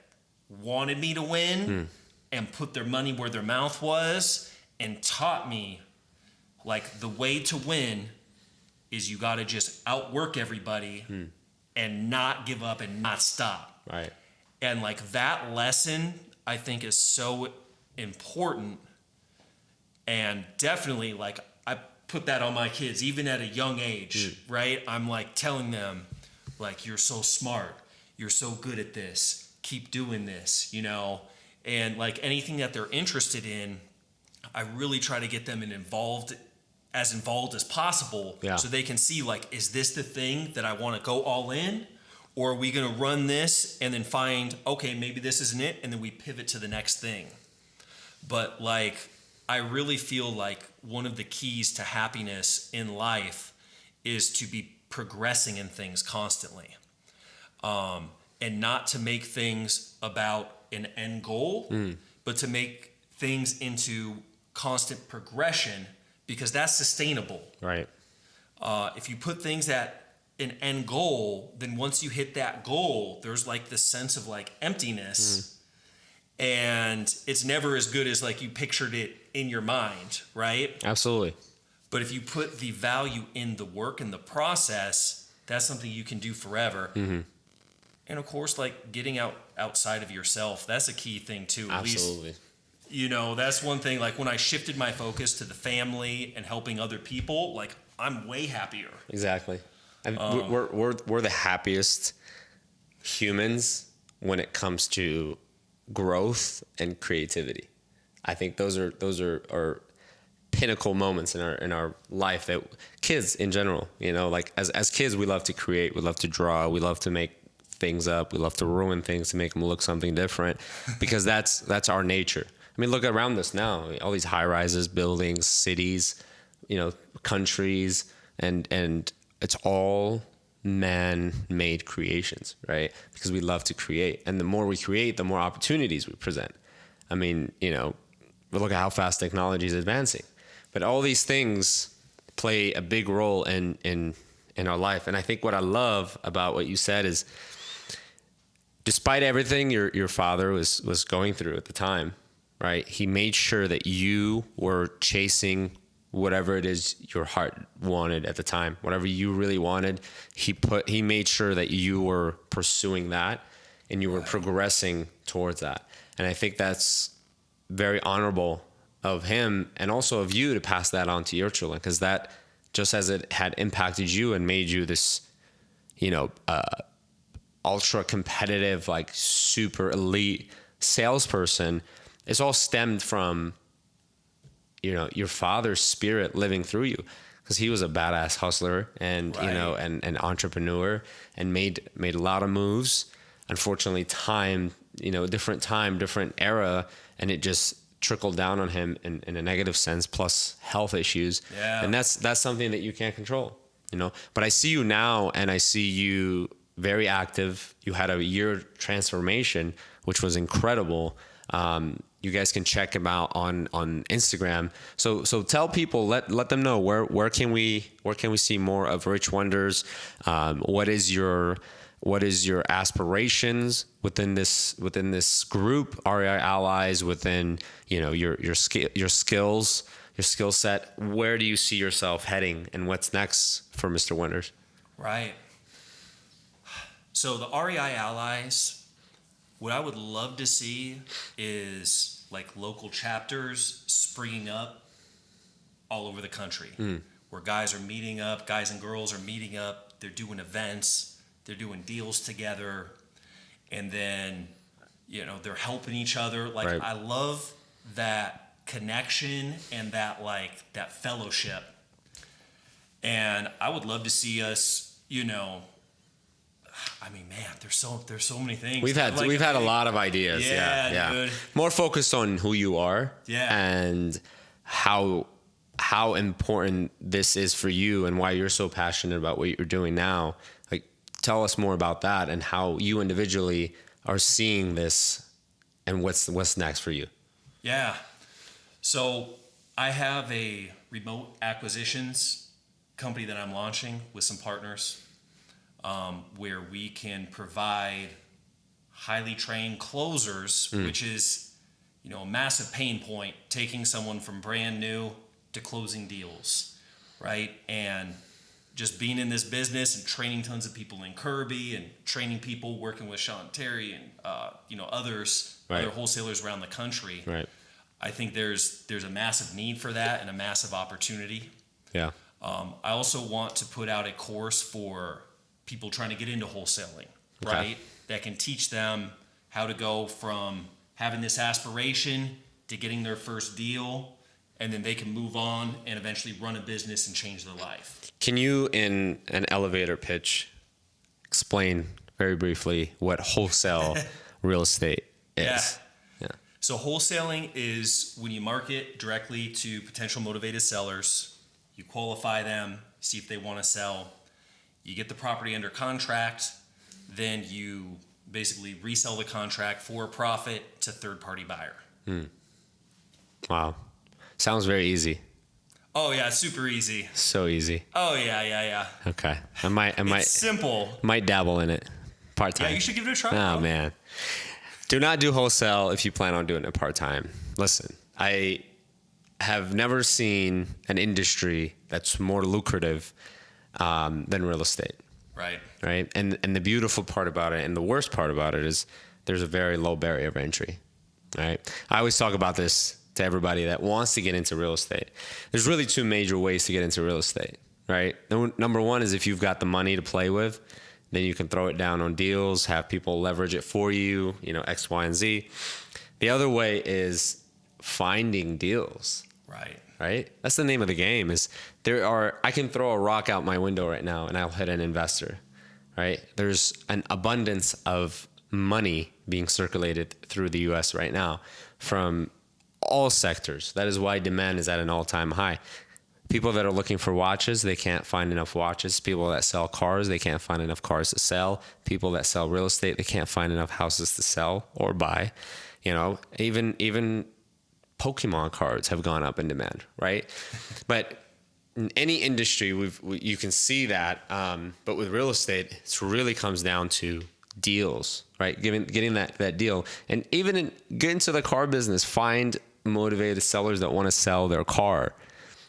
wanted me to win and put their money where their mouth was and taught me like the way to win is you got to just outwork everybody and not give up and not stop. Right. And like that lesson, I think is so important. And definitely like I put that on my kids, even at a young age, right? I'm like telling them like, you're so smart. You're so good at this. Keep doing this, and like anything that they're interested in, I really try to get them involved as possible so they can see like, is this the thing that I want to go all in? Or are we going to run this and then find, okay, maybe this isn't it, and then we pivot to the next thing? But like, I really feel like one of the keys to happiness in life is to be progressing in things constantly, and not to make things about an end goal, but to make things into constant progression, because that's sustainable. Right. If you put things at an end goal, then once you hit that goal, there's like this sense of like emptiness, and it's never as good as like you pictured it in your mind, right? Absolutely. But if you put the value in the work and the process, that's something you can do forever. And of course, like getting outside of yourself, that's a key thing too. Absolutely. At least, that's one thing. Like when I shifted my focus to the family and helping other people, like I'm way happier. Exactly. And we're the happiest humans when it comes to growth and creativity. I think those are pinnacle moments in our life that kids in general, like as kids, we love to create, we love to draw, we love to make things up, we love to ruin things to make them look something different, because that's our nature. I mean, look around us now, all these high rises, buildings, cities, countries, and it's all man-made creations, right? Because we love to create, and the more we create, the more opportunities we present. I mean, look at how fast technology is advancing, but all these things play a big role in our life. And I think what I love about what you said is, despite everything your father was going through at the time, right? He made sure that you were chasing whatever it is your heart wanted at the time, whatever you really wanted. He made sure that you were pursuing that and you were progressing towards that. And I think that's very honorable of him and also of you to pass that on to your children, because that, just as it had impacted you and made you this, ultra competitive, like super elite salesperson, it's all stemmed from, your father's spirit living through you, because he was a badass hustler and, right. And an entrepreneur, and made a lot of moves. Unfortunately, different era, and it just trickled down on him in a negative sense, plus health issues. Yeah. And that's something that you can't control, But I see you now, and I see you very active. You had a year transformation, which was incredible. You guys can check him out on Instagram. So tell people, let them know where can we see more of Rich Wonders? What is your aspirations within this group, REI Allies, within your skills, your skill set? Where do you see yourself heading, and what's next for Mr. Wonders? Right. So the REI Allies, what I would love to see is like local chapters springing up all over the country, where guys and girls are meeting up, they're doing events, they're doing deals together, and then, they're helping each other. Like, right. I love that connection and that fellowship. And I would love to see us, I mean, man, there's so many things. We've had a lot of ideas. Yeah. Dude. More focused on who you are. Yeah. And how how important this is for you and why you're so passionate about what you're doing now. Like, tell us more about that and how you individually are seeing this and what's next for you. Yeah. So I have a remote acquisitions company that I'm launching with some partners, where we can provide highly trained closers, which is, a massive pain point, taking someone from brand new to closing deals, right? And just being in this business and training tons of people in Kirby and training people working with Sean Terry and others, right. other wholesalers around the country. Right. I think there's a massive need for that and a massive opportunity. Yeah. I also want to put out a course for people trying to get into wholesaling, Okay. right? That can teach them how to go from having this aspiration to getting their first deal, and then they can move on and eventually run a business and change their life. Can you, in an elevator pitch, explain very briefly what wholesale real estate is? Yeah. So wholesaling is when you market directly to potential motivated sellers, you qualify them, see if they want to sell, you get the property under contract, then you basically resell the contract for a profit to third-party buyer. Wow. Sounds very easy. Oh yeah, super easy. So easy. Oh yeah. Okay. I might Simple. might dabble in it part-time. Yeah, you should give it a try. Oh bro. man. Do not do wholesale if you plan on doing it part-time. Listen, I have never seen an industry that's more lucrative than real estate. Right. And the beautiful part about it and the worst part about it is there's a very low barrier of entry. Right. I always talk about this to everybody that wants to get into real estate. There's really two major ways to get into real estate. Right. Number one is if you've got the money to play with, then you can throw it down on deals, have people leverage it for you, X, Y, and Z. The other way is finding deals. Right? That's the name of the game. I can throw a rock out my window right now and I'll hit an investor, right? There's an abundance of money being circulated through the US right now from all sectors. That is why demand is at an all-time high. People that are looking for watches, they can't find enough watches. People that sell cars, they can't find enough cars to sell. People that sell real estate, they can't find enough houses to sell or buy. Even Pokemon cards have gone up in demand, right? But in any industry, you can see that. But with real estate, it really comes down to deals, right? Getting that deal. And even get into the car business, find motivated sellers that want to sell their car,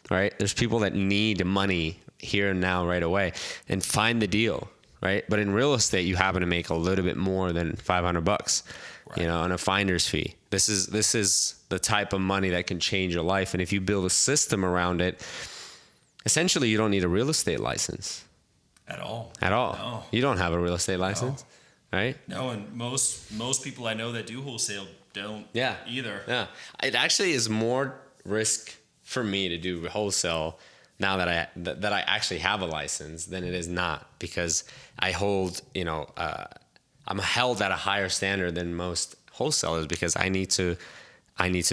right? There's people that need money here and now right away, and find the deal, right? But in real estate, you happen to make a little bit more than $500, right, on a finder's fee. This is the type of money that can change your life. And if you build a system around it, essentially you don't need a real estate license. At all. No. You don't have a real estate license, right? No, and most people I know that do wholesale don't either. Yeah. It actually is more risk for me to do wholesale now that I actually have a license than it is not, because I hold, I'm held at a higher standard than most wholesalers because I need to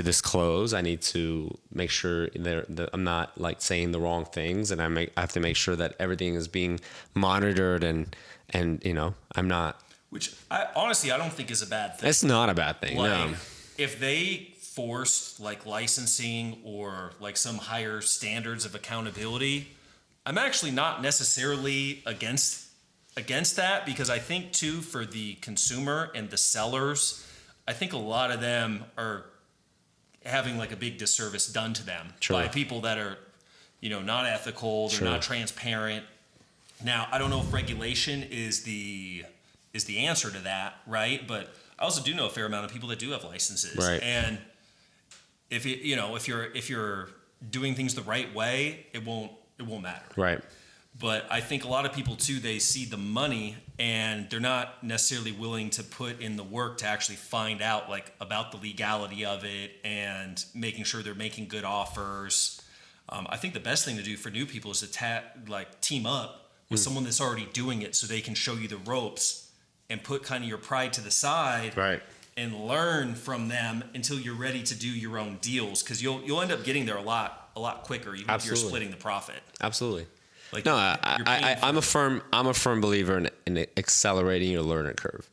disclose. I need to make sure that I'm not like saying the wrong things, and I have to make sure that everything is being monitored and I'm not. Which I don't think is a bad thing. It's not a bad thing. No. If they forced like licensing or like some higher standards of accountability, I'm actually not necessarily against that, because I think too, for the consumer and the sellers, I think a lot of them are having like a big disservice done to them by people that are, not ethical, they're not transparent. Now, I don't know if regulation is the answer to that, right? But I also do know a fair amount of people that do have licenses. Right. And if you're doing things the right way, it won't matter. Right. But I think a lot of people too, they see the money and they're not necessarily willing to put in the work to actually find out like about the legality of it and making sure they're making good offers. I think the best thing to do for new people is to team up with someone that's already doing it, so they can show you the ropes and put kind of your pride to the side, right, and learn from them until you're ready to do your own deals, because you'll end up getting there a lot lot quicker, even Absolutely. if you're splitting the profit. Absolutely. Like, No, you're paying I'm a firm believer in accelerating your learning curve,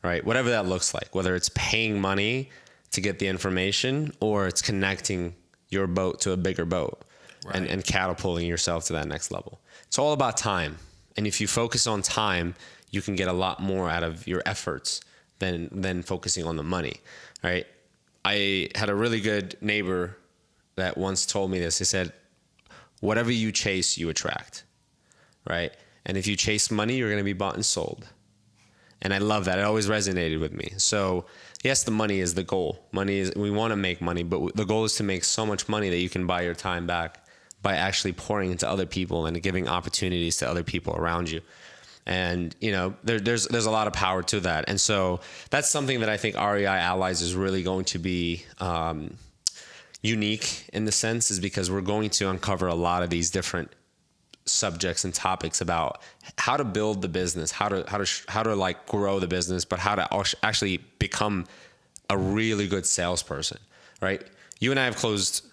right? Whatever that looks like, whether it's paying money to get the information or it's connecting your boat to a bigger boat, Right. and catapulting yourself to that next level. It's all about time. And if you focus on time, you can get a lot more out of your efforts than focusing on the money, right? I had a really good neighbor that once told me this. He said, whatever you chase, you attract, right? And if you chase money, you're going to be bought and sold. And I love that. It always resonated with me. So yes, the money is the goal. We want to make money, but the goal is to make so much money that you can buy your time back by actually pouring into other people and giving opportunities to other people around you. And, there's a lot of power to that. And so that's something that I think REI Allies is really going to be unique in the sense, is because we're going to uncover a lot of these different subjects and topics about how to build the business, how to like grow the business, but how to actually become a really good salesperson, right? You and I have closed,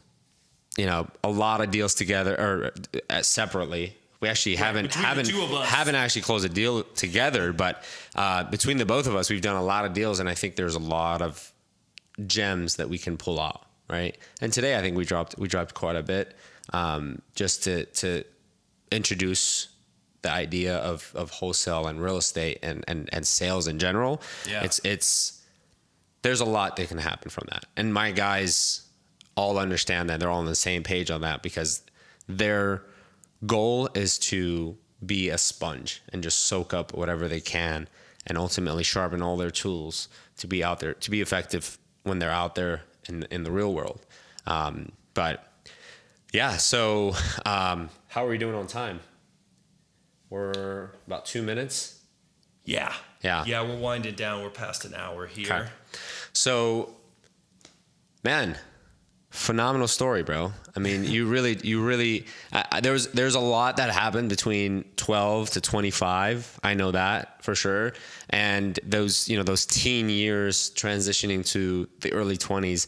a lot of deals together or separately. We actually haven't actually closed a deal together, but between the both of us, we've done a lot of deals, and I think there's a lot of gems that we can pull out, right? And today, I think we dropped quite a bit, just to introduce the idea of wholesale and real estate and sales in general. Yeah. There's a lot that can happen from that, and my guys all understand that. They're all on the same page on that, because their goal is to be a sponge and just soak up whatever they can and ultimately sharpen all their tools to be out there, to be effective when they're out there in the real world. But yeah, so how are we doing on time? We're about 2 minutes. Yeah. Yeah. Yeah, we're winding down. We're past an hour here. Okay. So, man, phenomenal story, bro. I mean, you really, there's a lot that happened between 12 to 25. I know that for sure. And those teen years transitioning to the early 20s,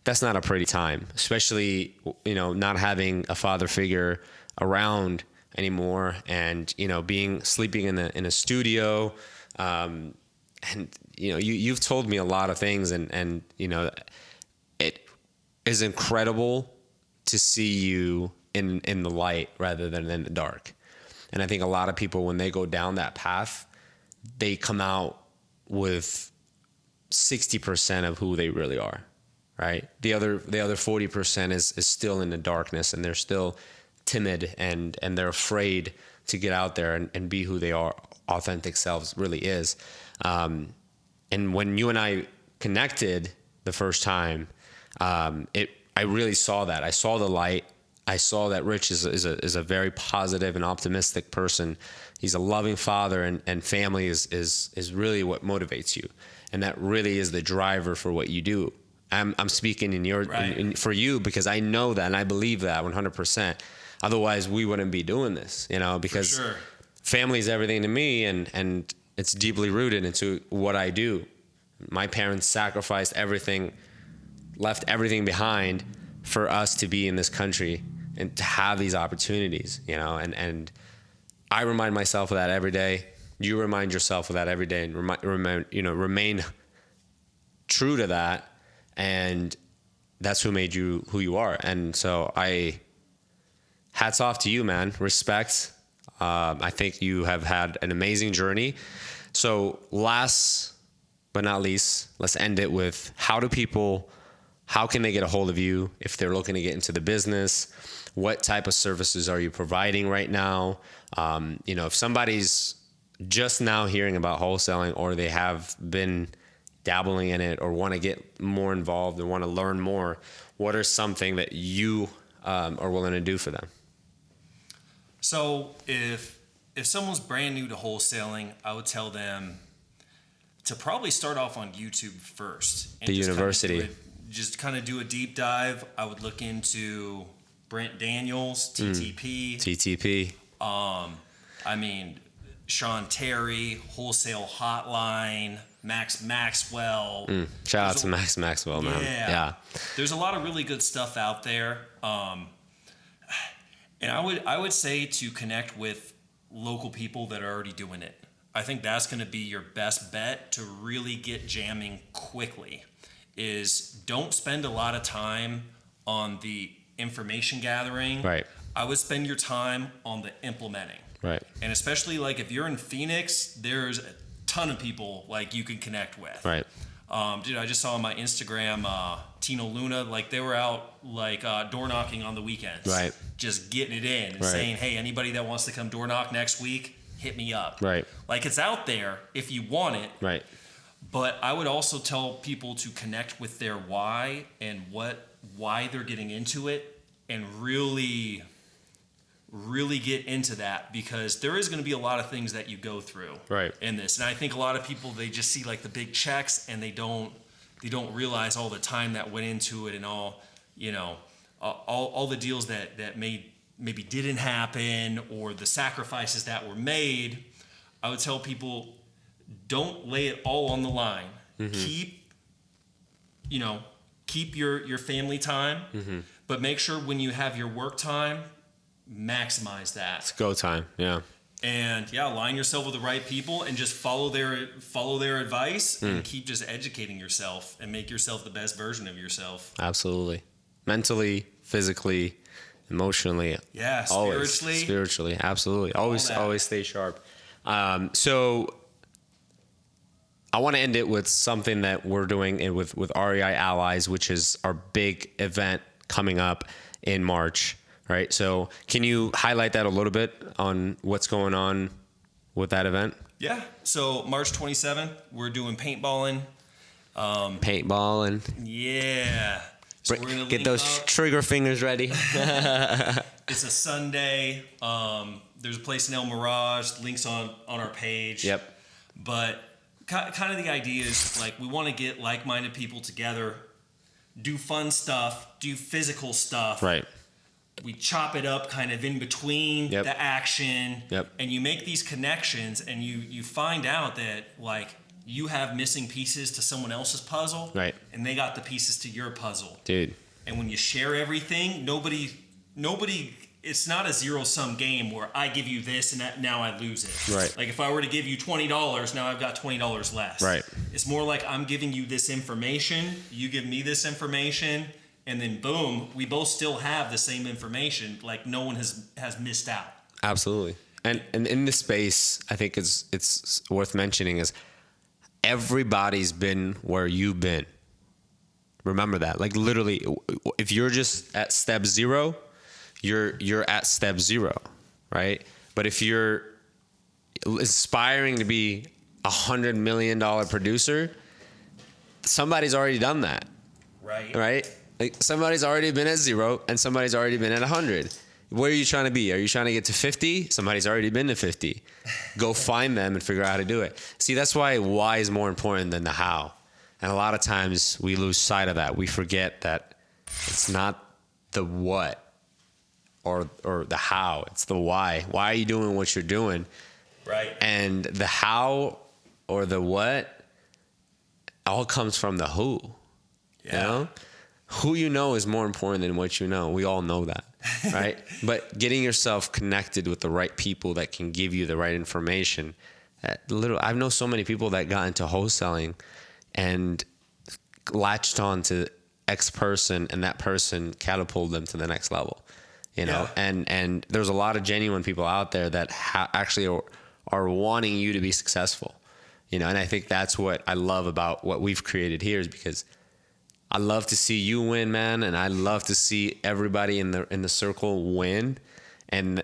that's not a pretty time, especially, not having a father figure around anymore, and, sleeping in a studio. And, you've told me a lot of things, and it is incredible to see you in the light rather than in the dark. And I think a lot of people, when they go down that path, they come out with 60% of who they really are, right? The other 40% is still in the darkness, and they're still timid, and they're afraid to get out there and be who they are, authentic selves really is. And when you and I connected the first time, I really saw that. I saw the light. I saw that Rich is a very positive and optimistic person. He's a loving father, and family is really what motivates you, and that really is the driver for what you do. I'm speaking for you, because I know that and I believe that 100%. Otherwise, we wouldn't be doing this, because For sure. Family is everything to me, and it's deeply rooted into what I do. My parents sacrificed everything, left everything behind for us to be in this country and to have these opportunities, and I remind myself of that every day. You remind yourself of that every day, and remain true to that. And that's who made you who you are. And so hats off to you, man. Respect. I think you have had an amazing journey. So last but not least, let's end it with how can they get a hold of you if they're looking to get into the business? What type of services are you providing right now? If somebody's just now hearing about wholesaling, or they have been dabbling in it, or want to get more involved and want to learn more, what are something that you are willing to do for them? So if someone's brand new to wholesaling, I would tell them to probably start off on YouTube first. And the university. Just kind of do a deep dive. I would look into Brent Daniels, TTP. TTP. Sean Terry, Wholesale Hotline, Max Maxwell. Shout out to Max Maxwell, man. Yeah. There's a lot of really good stuff out there. And I would say to connect with local people that are already doing it. I think that's going to be your best bet to really get jamming quickly. Is don't spend a lot of time on the information gathering. Right. I would spend your time on the implementing. Right. And especially like if you're in Phoenix, there's a ton of people like you can connect with. Right. Dude, I just saw on my Instagram, Tino Luna, like they were out like door knocking on the weekends. Right. Just getting it in and Right. saying, hey, anybody that wants to come door knock next week, hit me up. Right. Like it's out there if you want it. Right. But I would also tell people to connect with their why and why they're getting into it, and really get into that, because there is going to be a lot of things that you go through Right. in this. And I think a lot of people, they just see like the big checks and they don't realize all the time that went into it and all, you know, all the deals that maybe didn't happen, or the sacrifices that were made. I would tell people, don't lay it all on the line. Mm-hmm. Keep your family time, mm-hmm. but make sure when you have your work time, maximize that. It's go time. Yeah. And align yourself with the right people and just follow their advice and keep just educating yourself and make yourself the best version of yourself. Absolutely. Mentally, physically, emotionally. Yeah. Spiritually. Absolutely. Always stay sharp. So I want to end it with something that we're doing with REI Allies, which is our big event coming up in March. Right. So can you highlight that a little bit on what's going on with that event? Yeah. So March 27th, we're doing paintballing. Yeah. So we're gonna get those trigger fingers ready. It's a Sunday. There's a place in El Mirage. Links on our page. Yep. But kind of the idea is like we want to get like-minded people together, do fun stuff, do physical stuff. Right. We chop it up kind of in between the action. Yep. And you make these connections, and you find out that like you have missing pieces to someone else's puzzle. Right. And they got the pieces to your puzzle. Dude. And when you share everything, nobody, it's not a zero-sum game where I give you this and now I lose it. Right. Like if I were to give you $20, now I've got $20 less. Right. It's more like I'm giving you this information, you give me this information, and then boom, we both still have the same information. Like no one has missed out. Absolutely. And in this space, I think it's worth mentioning is everybody's been where you've been. Remember that. Like literally, if you're just at step 0, you're at step 0, right? But if you're aspiring to be $100 million producer, somebody's already done that. Right? Like somebody's already been at 0 and somebody's already been at 100. Where are you trying to be? Are you trying to get to 50? Somebody's already been to 50. Go find them and figure out how to do it. See, that's why is more important than the how. And a lot of times we lose sight of that. We forget that it's not the what or the how. It's the why. Why are you doing what you're doing? Right. And the how or the what all comes from the who. Yeah. You know? Who you know is more important than what you know. We all know that, right? But getting yourself connected with the right people that can give you the right information. I know so many people that got into wholesaling and latched on to X person, and that person catapulted them to the next level, you know? Yeah. And there's a lot of genuine people out there that actually are wanting you to be successful, you know? And I think that's what I love about what we've created here, is because I love to see you win, man, and I love to see everybody in the circle win, and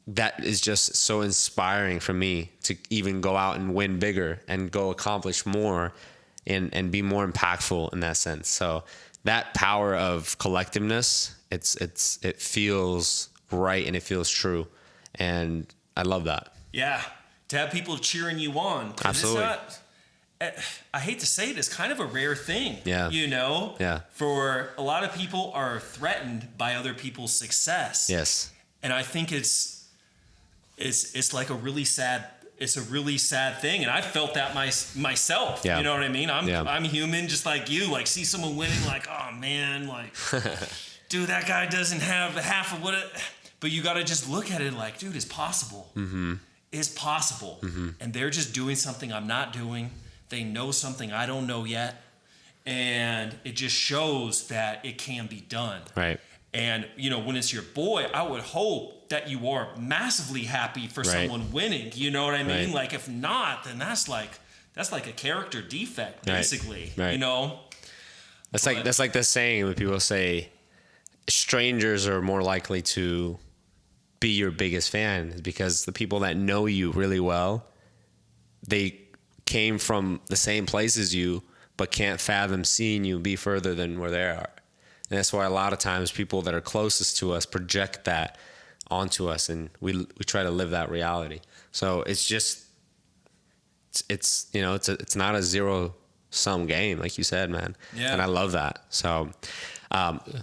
that is just so inspiring for me to even go out and win bigger and go accomplish more and be more impactful in that sense. So that power of collectiveness, it feels right and it feels true, and I love that. Yeah, to have people cheering you on. Absolutely. I hate to say it, it's kind of a rare thing. Yeah. You know? Yeah. For a lot of people are threatened by other people's success. Yes. And I think it's like a really sad thing. And I felt that myself. Yeah. You know what I mean? I'm human just like you. Like see someone winning, like, oh man, like dude, that guy doesn't have half of what it, but you got to just look at it like, dude, it's possible. It's possible. And they're just doing something I'm not doing. They know something I don't know yet. And it just shows that it can be done. Right. And, you know, when it's your boy, I would hope that you are massively happy for someone winning. You know what I mean? Right. Like, if not, then that's like a character defect, basically. Right. You know? That's like the saying when people say strangers are more likely to be your biggest fan, because the people that know you really well, they came from the same place as you, but can't fathom seeing you be further than where they are. And that's why a lot of times people that are closest to us project that onto us, and we try to live that reality. So it's just, it's you know, it's not a zero-sum game, like you said, man. Yeah. And I love that. So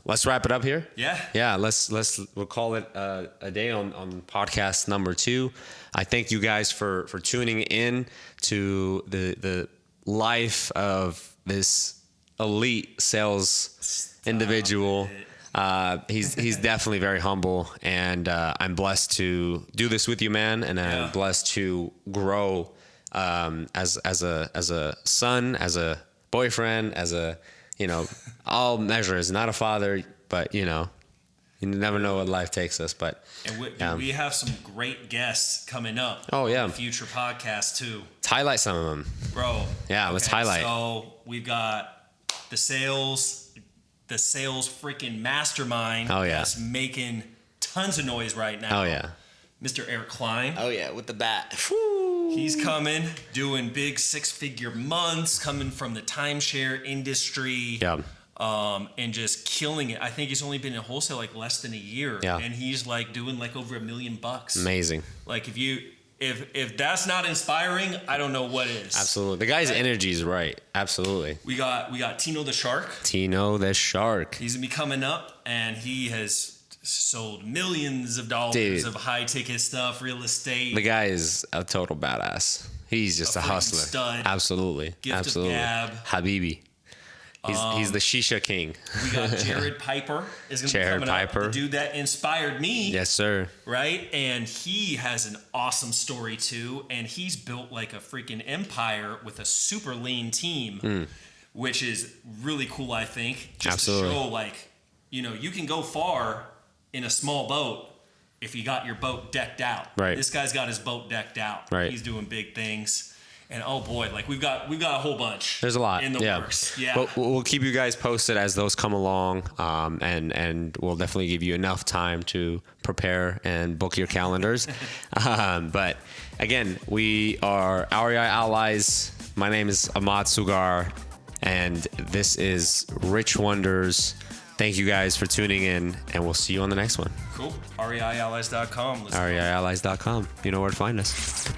let's wrap it up here. Yeah. Yeah. We'll call it a day on podcast number 2. I thank you guys for tuning in to the life of this elite sales individual. He's definitely very humble, and I'm blessed to do this with you, man. And I'm blessed to grow as a son, as a boyfriend, as a, you know, all measures. Not a father, but you know, you never know what life takes us. But and we have some great guests coming up. Oh yeah, on future podcasts too. Let's highlight some of them, bro. Yeah, let's highlight. So we've got the sales freaking mastermind. Oh yeah, that's making tons of noise right now. Oh yeah, Mr. Eric Klein. Oh yeah, with the bat. He's coming, doing big 6-figure months, coming from the timeshare industry. Yeah. And just killing it. I think he's only been in wholesale like less than a year. Yeah. And he's like doing like over $1 million. Amazing. Like if that's not inspiring, I don't know what is. Absolutely. The guy's energy is right. Absolutely. We got Tino the Shark. Tino the Shark. He's gonna be coming up, and he has sold millions of dollars of high ticket stuff, real estate. The guy is a total badass. He's just a hustler. Stud. Absolutely. Gift Absolutely. of gab. Habibi. He's the Shisha King. We got Jared Piper is going to be coming up, the dude that inspired me. Yes, sir. Right? And he has an awesome story too, and he's built like a freaking empire with a super lean team, which is really cool, I think. Just Absolutely. to show like, you know, you can go far in a small boat if you got your boat decked out. Right. This guy's got his boat decked out. Right. He's doing big things. And oh boy, like we've got a whole bunch. There's a lot in the works. Yeah. But we'll keep you guys posted as those come along, and we'll definitely give you enough time to prepare and book your calendars. But again, we are REI Allies. My name is Ahmad Soughar, and this is Rich Wonders. Thank you guys for tuning in, and we'll see you on the next one. Cool. REIAllies.com. REIAllies.com. You know where to find us.